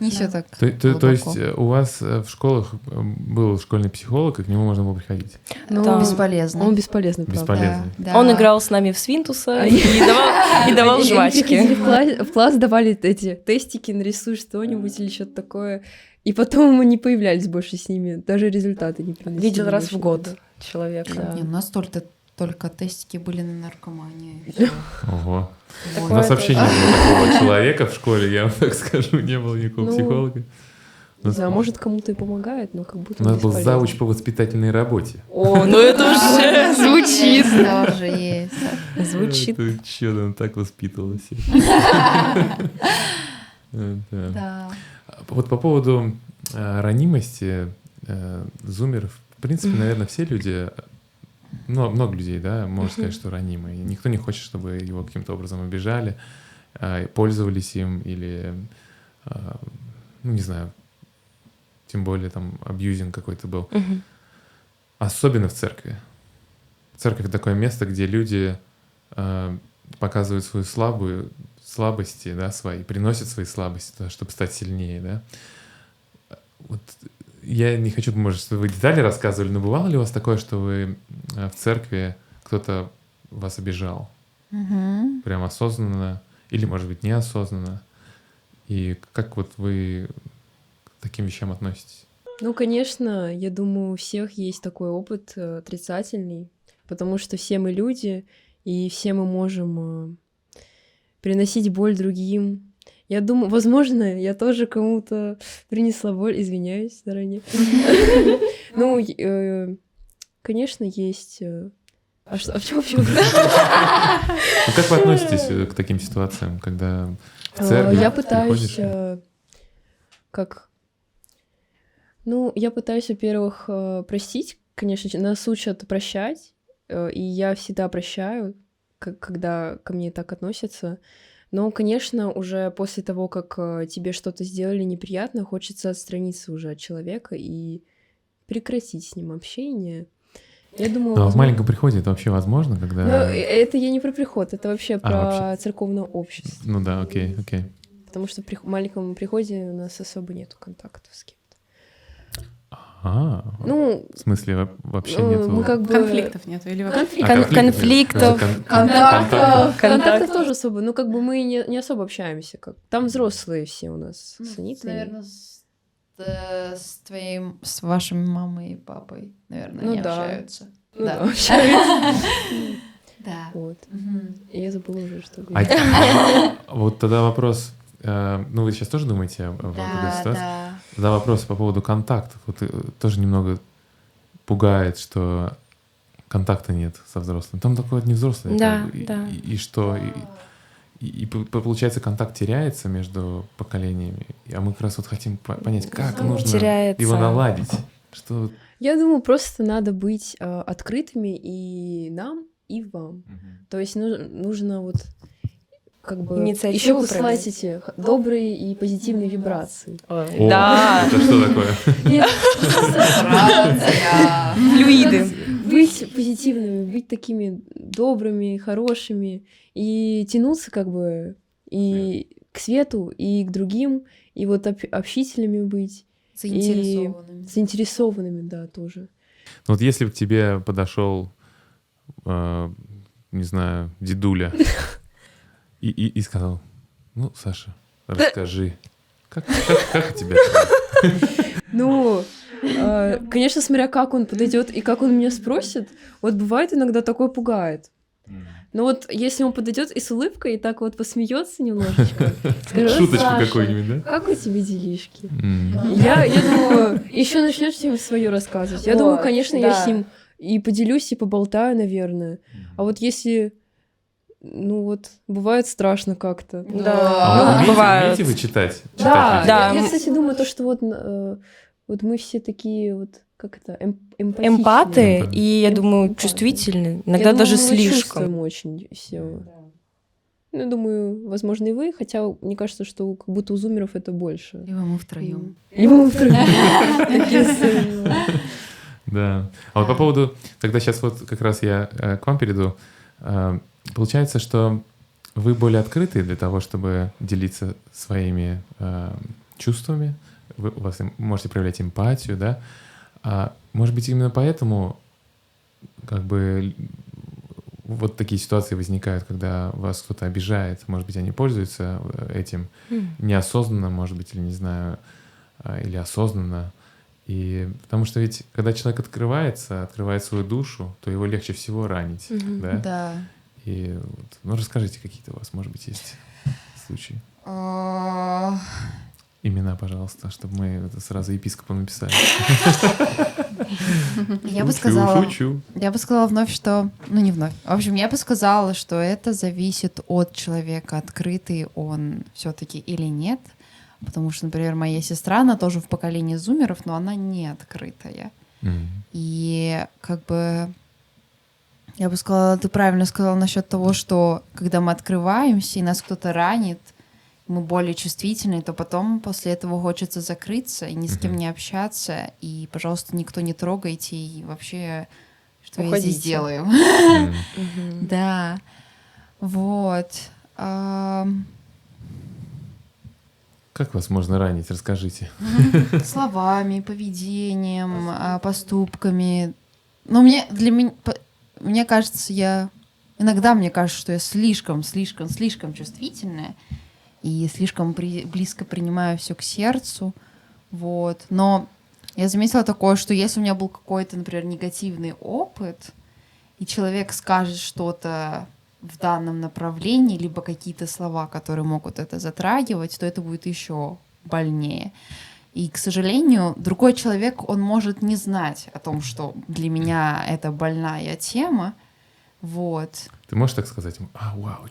Не Да. все так То глубоко. есть у вас в школах был школьный психолог, и к нему можно было приходить? Ну, Да. Бесполезно. он бесполезный, правда. Бесполезный. Да, да. Он играл с нами в свинтуса А и давал Они приходили жвачки. в класс, давали эти тестики, нарисуй что-нибудь или что-то такое. И потом мы не появлялись больше с ними, даже результаты не приносили. Видел раз больше в год никогда. человека. Да. Не, у нас только тестики были на наркоманию. и всё. Ого. У Вот. нас вообще не было такого человека в школе, я вам так скажу, не было никакого Ну, психолога. У Не нас- знаю, может, кому-то и помогает, но как будто У нас был бесполезно. завуч по воспитательной работе. О, ну это уже звучит. Тоже есть. Звучит. Ты чё, он так воспитывал всех. Да. Да. Вот по поводу ранимости зумеров, в принципе, наверное, все люди, ну, много людей, да, можно сказать, что ранимые. Никто не хочет, чтобы его каким-то образом обижали, пользовались им или, ну, не знаю, тем более там абьюзинг какой-то был. Мгм. Особенно в церкви. Церковь — такое место, где люди показывают свою слабости, да, свои, приносят свои слабости, да, чтобы стать сильнее, да. Вот я не хочу, может, чтобы вы детали рассказывали, но бывало ли у вас такое, что вы в церкви кто-то вас обижал? Мгм. Прям осознанно или, может быть, неосознанно? И как вот вы к таким вещам относитесь? Ну, конечно, я думаю, у всех есть такой опыт отрицательный, потому что все мы люди, и все мы можем приносить боль другим. Я думаю, возможно, я тоже кому-то принесла боль, извиняюсь заранее. Ну, конечно, есть. А в чем вообще? Ну, как вы относитесь к таким ситуациям, когда в церкви Я пытаюсь, приходишь? как... Ну, я пытаюсь, во-первых, простить, конечно, нас учат прощать, и я всегда прощаю, когда ко мне так относятся. Но, конечно, уже после того, как тебе что-то сделали неприятно, хочется отстраниться уже от человека и прекратить с ним общение. Я думаю, Ну, а в возможно- маленьком приходе это вообще возможно, Ну, когда... это я не про приход, это вообще про вообще. церковное общество. Ну да, окей. Потому что в маленьком приходе у нас особо нету контактов с кем-то. Ну, В смысле, вообще ну, нету... мы как бы... Конфликтов нету или вообще? Конфликтов. Контактов. Контактов тоже особо, ну как бы мы не особо общаемся. Там взрослые все у нас с Анитой. Наверное, с вашими мамой и папой, наверное, Ну не да. общаются. Ну Да. да, общаюсь. Да. Вот. Мгм. Я забыла уже, что А говорить. вот тогда вопрос, ну вы сейчас тоже думаете об этой Да, ситуации? да. Тогда вопрос по поводу контактов. Вот тоже немного пугает, что контакта нет со взрослым. Там такой вот не взрослый. Да, как бы, да. И что? Получается, контакт теряется между поколениями. А мы как раз вот хотим понять, как нужно Теряется. его наладить. Что... Я думаю, просто надо быть открытыми и нам, и вам. То есть нужно вот как бы Инициативу еще послать проявлять. эти добрые и позитивные вибрации. О, Да, это что такое? Радия. флюиды. Быть позитивными, быть такими добрыми, хорошими и тянуться как бы и к свету, и к другим, и вот общительными быть, Заинтересованными. заинтересованными, да, тоже. Вот если бы к тебе подошел, не знаю, дедуля и сказал, ну, Саша, расскажи, как у тебя? Ну, конечно, смотря как он подойдет и как он меня спросит, вот бывает иногда такое пугает. Но вот если он подойдет и с улыбкой, и так вот посмеется немножечко, скажет: Шуточку «Саша, какую-нибудь, да? как у тебя делишки?» М. Я думаю, еще начнешь с ним свое рассказывать. Я думаю, Вот, конечно, я да. с ним и поделюсь, и поболтаю, наверное. А вот если, ну вот, бывает страшно как-то. Да, А бывает. умеете вы читать? Да, Читать да. я, кстати, думаю, то, что вот мы все такие вот, как это, эмпатичные. Эмпаты, Эмпаты. и, я думаю, Эмпаты. чувствительны. Я Иногда думаю, даже мы слишком. чувствуем очень все. Ну, думаю, возможно, и вы, хотя мне кажется, что как будто у зумеров это больше. Либо мы втроем. Либо мы втроем. Такие сцены. Да. А вот по поводу, тогда сейчас вот как раз я к вам перейду. Получается, что вы более открыты для того, чтобы делиться своими чувствами. У вас можете проявлять эмпатию, да? А может быть, именно поэтому как бы вот такие ситуации возникают, когда вас кто-то обижает. Может быть, они пользуются этим неосознанно, может быть, или не знаю, или осознанно. И потому что ведь, когда человек открывает свою душу, то его легче всего ранить, да? Да. И вот, ну расскажите, какие-то у вас, может быть, есть случаи. А, Имена, пожалуйста, чтобы мы это сразу епископу написали. Я бы Шучу, сказала... шучу. Я бы сказала вновь, что... Ну, не вновь. В общем, я бы сказала, что это зависит от человека, открытый он все-таки или нет. Потому что, например, моя сестра, она тоже в поколении зумеров, но она не открытая. И как бы... Я бы сказала, ты правильно сказала насчет того, что когда мы открываемся, и нас кто-то ранит, мы более чувствительны, то потом после этого хочется закрыться и ни с кем не общаться. И, пожалуйста, никто не трогайте. И вообще, что я здесь Уходите. делаю? Да. Вот. Как вас можно ранить? Расскажите. Словами, поведением, поступками. Но мне кажется, иногда мне кажется, что я слишком чувствительная и слишком близко принимаю все к сердцу. Вот. Но я заметила такое, что если у меня был какой-то, например, негативный опыт, и человек скажет что-то в данном направлении, либо какие-то слова, которые могут это затрагивать, то это будет еще больнее. И, к сожалению, другой человек, он может не знать о том, что для меня это больная тема. Вот. Ты можешь так сказать ему? Вау, вау,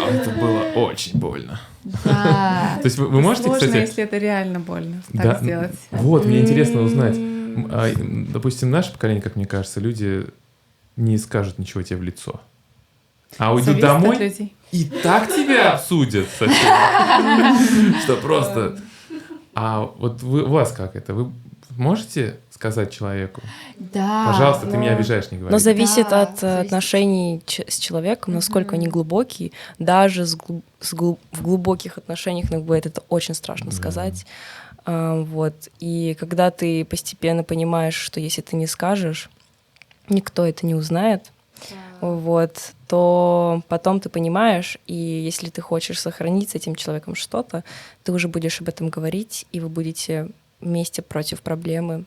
это было очень больно. Да. То есть вы можете, Сложно, кстати... если это реально больно, Да, так сделать. Вот, мне интересно узнать. Допустим, наше поколение, как мне кажется, люди не скажут ничего тебе в лицо. А уйдут Зависит от домой людей. и так тебя обсудят совсем. Что просто... А вот у вас как это? Вы можете сказать человеку? Да. Пожалуйста, ты меня обижаешь, не говори. Но зависит Да, от зависит. отношений с человеком, насколько они глубокие. Даже в глубоких отношениях иногда бывает это очень страшно сказать. Вот. И когда ты постепенно понимаешь, что если ты не скажешь, никто это не узнает, вот, то потом ты понимаешь, и если ты хочешь сохранить с этим человеком что-то, ты уже будешь об этом говорить, и вы будете вместе против проблемы.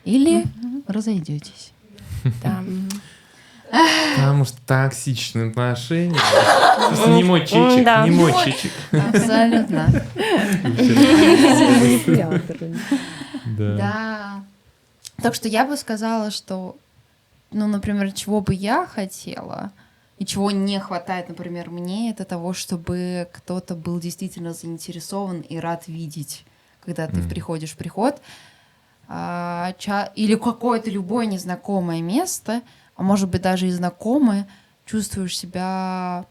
Или разойдетесь. Да. Потому что токсичные отношения. Просто не мой чичик, Да. не мой чичик. Абсолютно. Манипуляторы. Да. Да. Так что я бы сказала, что, ну, например, чего бы я хотела, и чего не хватает, например, мне, это того, чтобы кто-то был действительно заинтересован и рад видеть, когда ты приходишь в приход, или какое-то любое незнакомое место, а может быть даже и знакомое, чувствуешь себя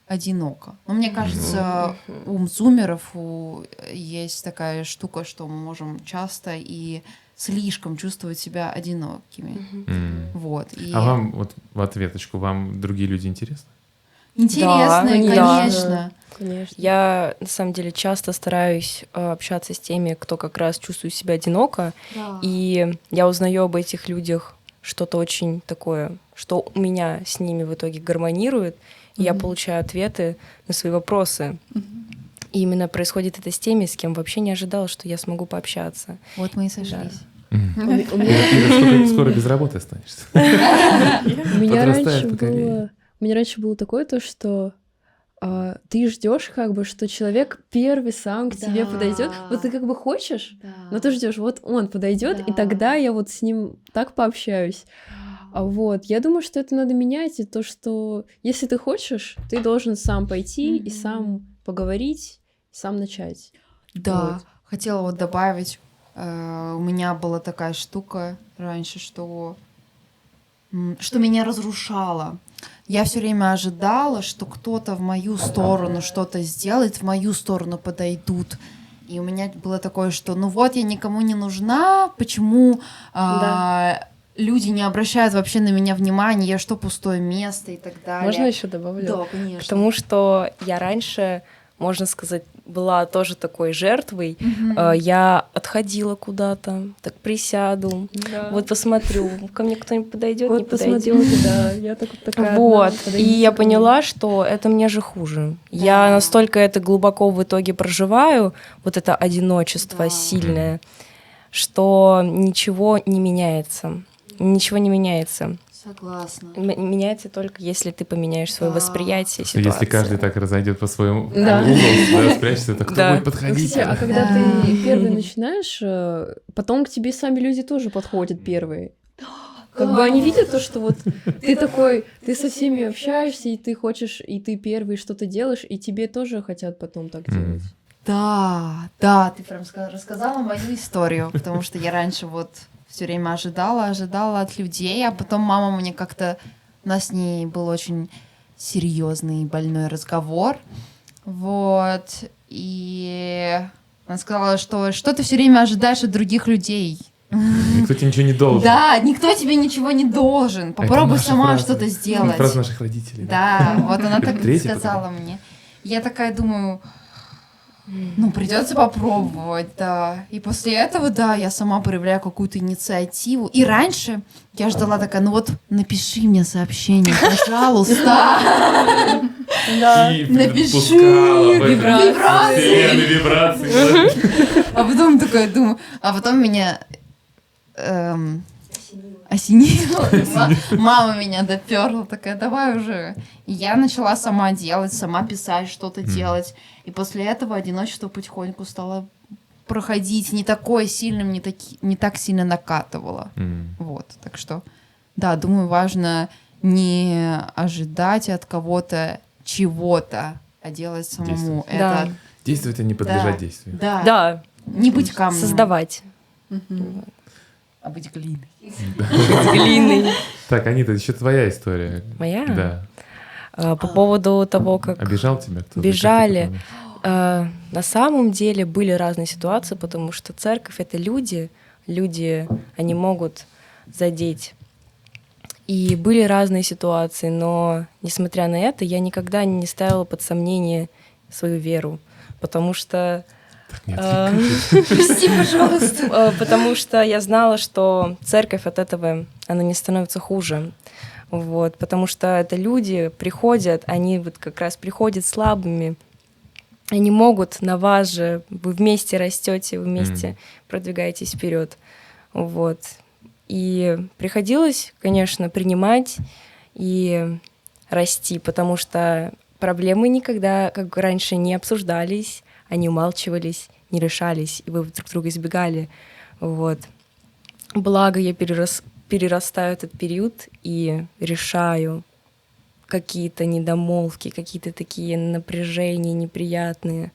одиноко. Но мне кажется, у мзумеров есть такая штука, что мы можем часто и слишком чувствовать себя одинокими. Вот. И А вам, вот в ответочку, вам другие люди интересны? интересно, Да, конечно. Конечно. Я, на самом деле, часто стараюсь общаться с теми, кто как раз чувствует себя одиноко, и я узнаю об этих людях что-то очень такое, что у меня с ними в итоге гармонирует, и я получаю ответы на свои вопросы. И именно происходит это с теми, с кем вообще не ожидала, что я смогу пообщаться. Вот мы и сошлись. У Ира, скоро без работы останешься. меня Подрастает поколение. раньше было такое то, что ты ждешь, как бы, что человек первый сам к тебе подойдет. Вот ты как бы хочешь, но ты ждешь, вот он подойдет, и тогда я вот с ним так пообщаюсь. Вот, я думаю, что это надо менять, и то, что если ты хочешь, ты должен сам пойти и сам поговорить, сам начать. Да, Вот. хотела вот добавить, у меня была такая штука раньше, что меня разрушало. Я все время ожидала, что кто-то в мою сторону что-то сделает, в мою сторону подойдут. И у меня было такое, что ну вот я никому не нужна, почему люди не обращают вообще на меня внимания, я что, пустое место и так далее. Можно еще добавлю? Да, конечно. Потому что я раньше, можно сказать, была тоже такой жертвой. Я отходила куда-то, так присяду, вот посмотрю, ко мне кто-нибудь подойдет, не Вот посмотрела, подойдет. да, я такая. Вот, одна, и подойдите я ко мне. поняла, что это мне же хуже. Я настолько это глубоко в итоге проживаю, вот это одиночество сильное, что ничего не меняется. Ничего не меняется. Согласна. Меняется только, если ты поменяешь свое восприятие Что ситуации. если каждый так разойдет по своему Да. углу, спрячется, то кто Да. будет подходить? Кстати, а когда Да. ты первый начинаешь, потом к тебе сами люди тоже подходят первые. Как бы они видят то, что вот ты такой, ты со всеми общаешься, и ты хочешь, и ты первый что-то делаешь, и тебе тоже хотят потом так делать. Да, ты прям рассказала мою историю, потому что я раньше вот все время ожидала от людей, а потом мама мне как-то... У нас с ней был очень серьезный больной разговор, вот, и она сказала, что ты все время ожидаешь от других людей. Никто тебе ничего не должен. Да, никто тебе ничего не должен. Это Попробуй наша сама фраза. что-то сделать. Это фраза наших родителей. Да, вот она так Третье сказала мне. Я такая думаю, ну, придется попробовать, да. И после этого, да, я сама проявляю какую-то инициативу. И раньше я ждала такая, ну вот, напиши мне сообщение, пожалуйста. И Напиши. пускала в это Вибрации. вселенную вибрации. А потом такая думаю, а потом меня осенило. Мама меня доперла, такая, давай уже. И я начала сама делать, сама писать, что-то делать. И после этого одиночество потихоньку стало проходить, не такое сильным, не так сильно накатывало. Вот, так что, да, думаю, важно не ожидать от кого-то чего-то, а делать самому. Да. Это, Действовать, а не подлежать действию. да, Да, не быть камнем, создавать. а быть глиной. Глиной. Так, Анита, еще твоя история. Моя? Да. По поводу того, как Обижал тебя кто-то? бежали. Как ты помнишь? На самом деле были разные ситуации, потому что церковь — это люди, они могут задеть. И были разные ситуации, но, несмотря на это, я никогда не ставила под сомнение свою веру, потому что... Нет, Прости, пожалуйста. Потому что я знала, что церковь от этого, она не становится хуже. Вот, потому что это люди приходят, они вот как раз приходят слабыми, они могут на вас же, вы вместе растете, вы вместе продвигаетесь вперед. Вот. И приходилось, конечно, принимать и расти, потому что проблемы никогда, как раньше, не обсуждались, они умалчивались, не решались, и вы друг друга избегали. Вот. Благо я перерастаю этот период и решаю какие-то недомолвки, какие-то такие напряжения неприятные.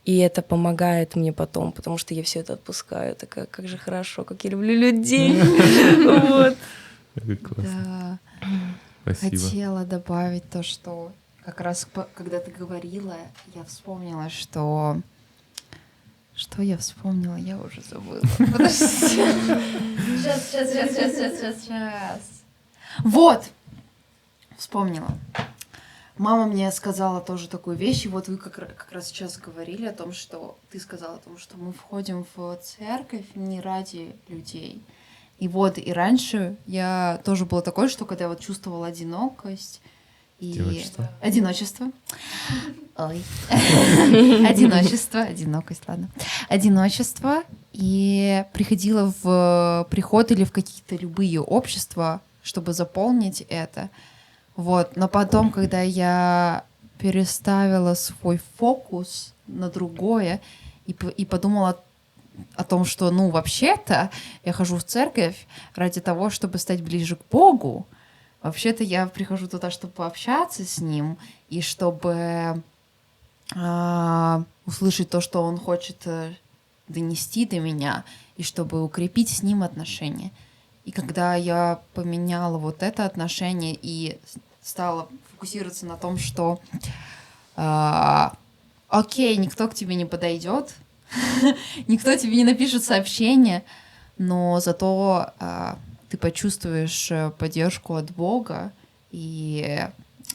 И это помогает мне потом, потому что я все это отпускаю. Такая, как же хорошо, как я люблю людей. Вот. Это классно. Да. Спасибо. Хотела добавить то, что как раз когда ты говорила, я вспомнила, что... Что я вспомнила? Я уже забыла. Подожди. Сейчас. Вот! Вспомнила. Мама мне сказала тоже такую вещь, и вот вы как раз сейчас говорили о том, что... Ты сказала о том, что мы входим в церковь не ради людей. И вот, и раньше я тоже была такой, что когда я вот чувствовала одинокость и... Одиночество. Ой. Одинокость, ладно. Одиночество. И приходила в приход или в какие-то любые общества, чтобы заполнить это. Вот. Но потом, когда я переставила свой фокус на другое и подумала о том, что, ну, вообще-то я хожу в церковь ради того, чтобы стать ближе к Богу. Вообще-то я прихожу туда, чтобы пообщаться с Ним и чтобы услышать то, что Он хочет донести до меня, и чтобы укрепить с Ним отношения. И когда я поменяла вот это отношение и стала фокусироваться на том, что окей, никто к тебе не подойдет, никто тебе не напишет сообщение, но зато ты почувствуешь поддержку от Бога и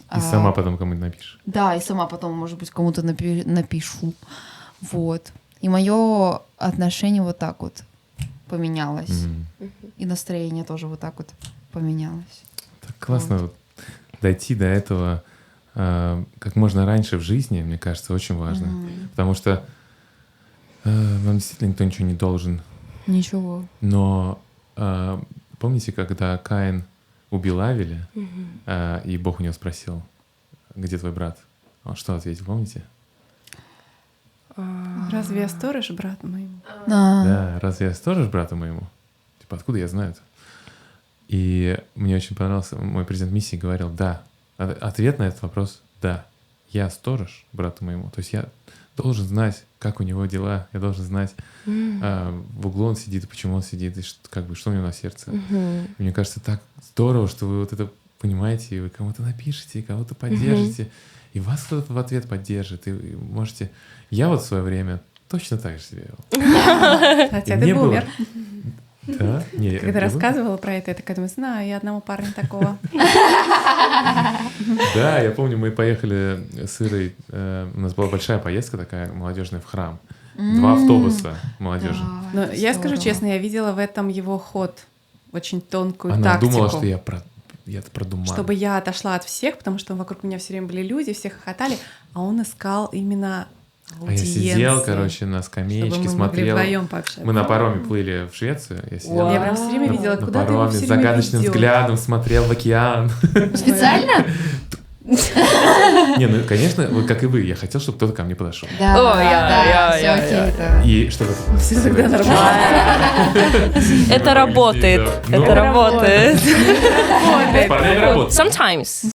сама потом кому-то напишешь. Да, и сама потом, может быть, кому-то напишу. Вот. И мое отношение вот так вот поменялось. И настроение тоже вот так вот поменялось. Так классно вот дойти до этого как можно раньше в жизни, мне кажется, очень важно. Потому что вам действительно никто ничего не должен. Ничего. Но помните, когда Каин убил Авеля, и Бог у него спросил, где твой брат? Он что ответил, помните? Разве я сторож брату моему? Да, разве я сторож брату моему? Типа, откуда я знаю это? И мне очень понравился, мой президент миссии говорил, да. Ответ на этот вопрос — да. Я сторож брату моему. То есть я должен знать, как у него дела, я должен знать, в углу он сидит, почему он сидит, и что у него на сердце. И мне кажется, так здорово, что вы вот это понимаете, и вы кому-то напишете, и кого-то поддержите, и вас кто-то в ответ поддержит, и можете... Я вот в свое время точно так же себя вел. Хотя ты бумер. Да? Не, когда рассказывала про это, я такая думаю, знаю, я одного парня такого. Да, я помню, мы поехали с Ирой, у нас была большая поездка такая молодежная в храм. 2 автобуса молодежи. Но я скажу честно, я видела в этом его ход, очень тонкую Она тактику. думала, что я про думан. Чтобы я отошла от всех, потому что вокруг меня все время были люди, все хохотали, а он искал именно аудиенции. А я сидел, короче, на скамеечке, чтобы мы смотрел. могли вдвоем пообщаться. Мы на пароме плыли в Швецию. Я сидел Я прям все время видела, на куда ты его пароме, все с время загадочным ведёшь. взглядом смотрел в океан. Специально? Не, ну, конечно, вот как и вы, я хотел, чтобы кто-то ко мне подошел. Да, все окей. да. И чтобы... Все всегда нормально. Это работает. Ну, Это работает. с парнями работает. Sometimes.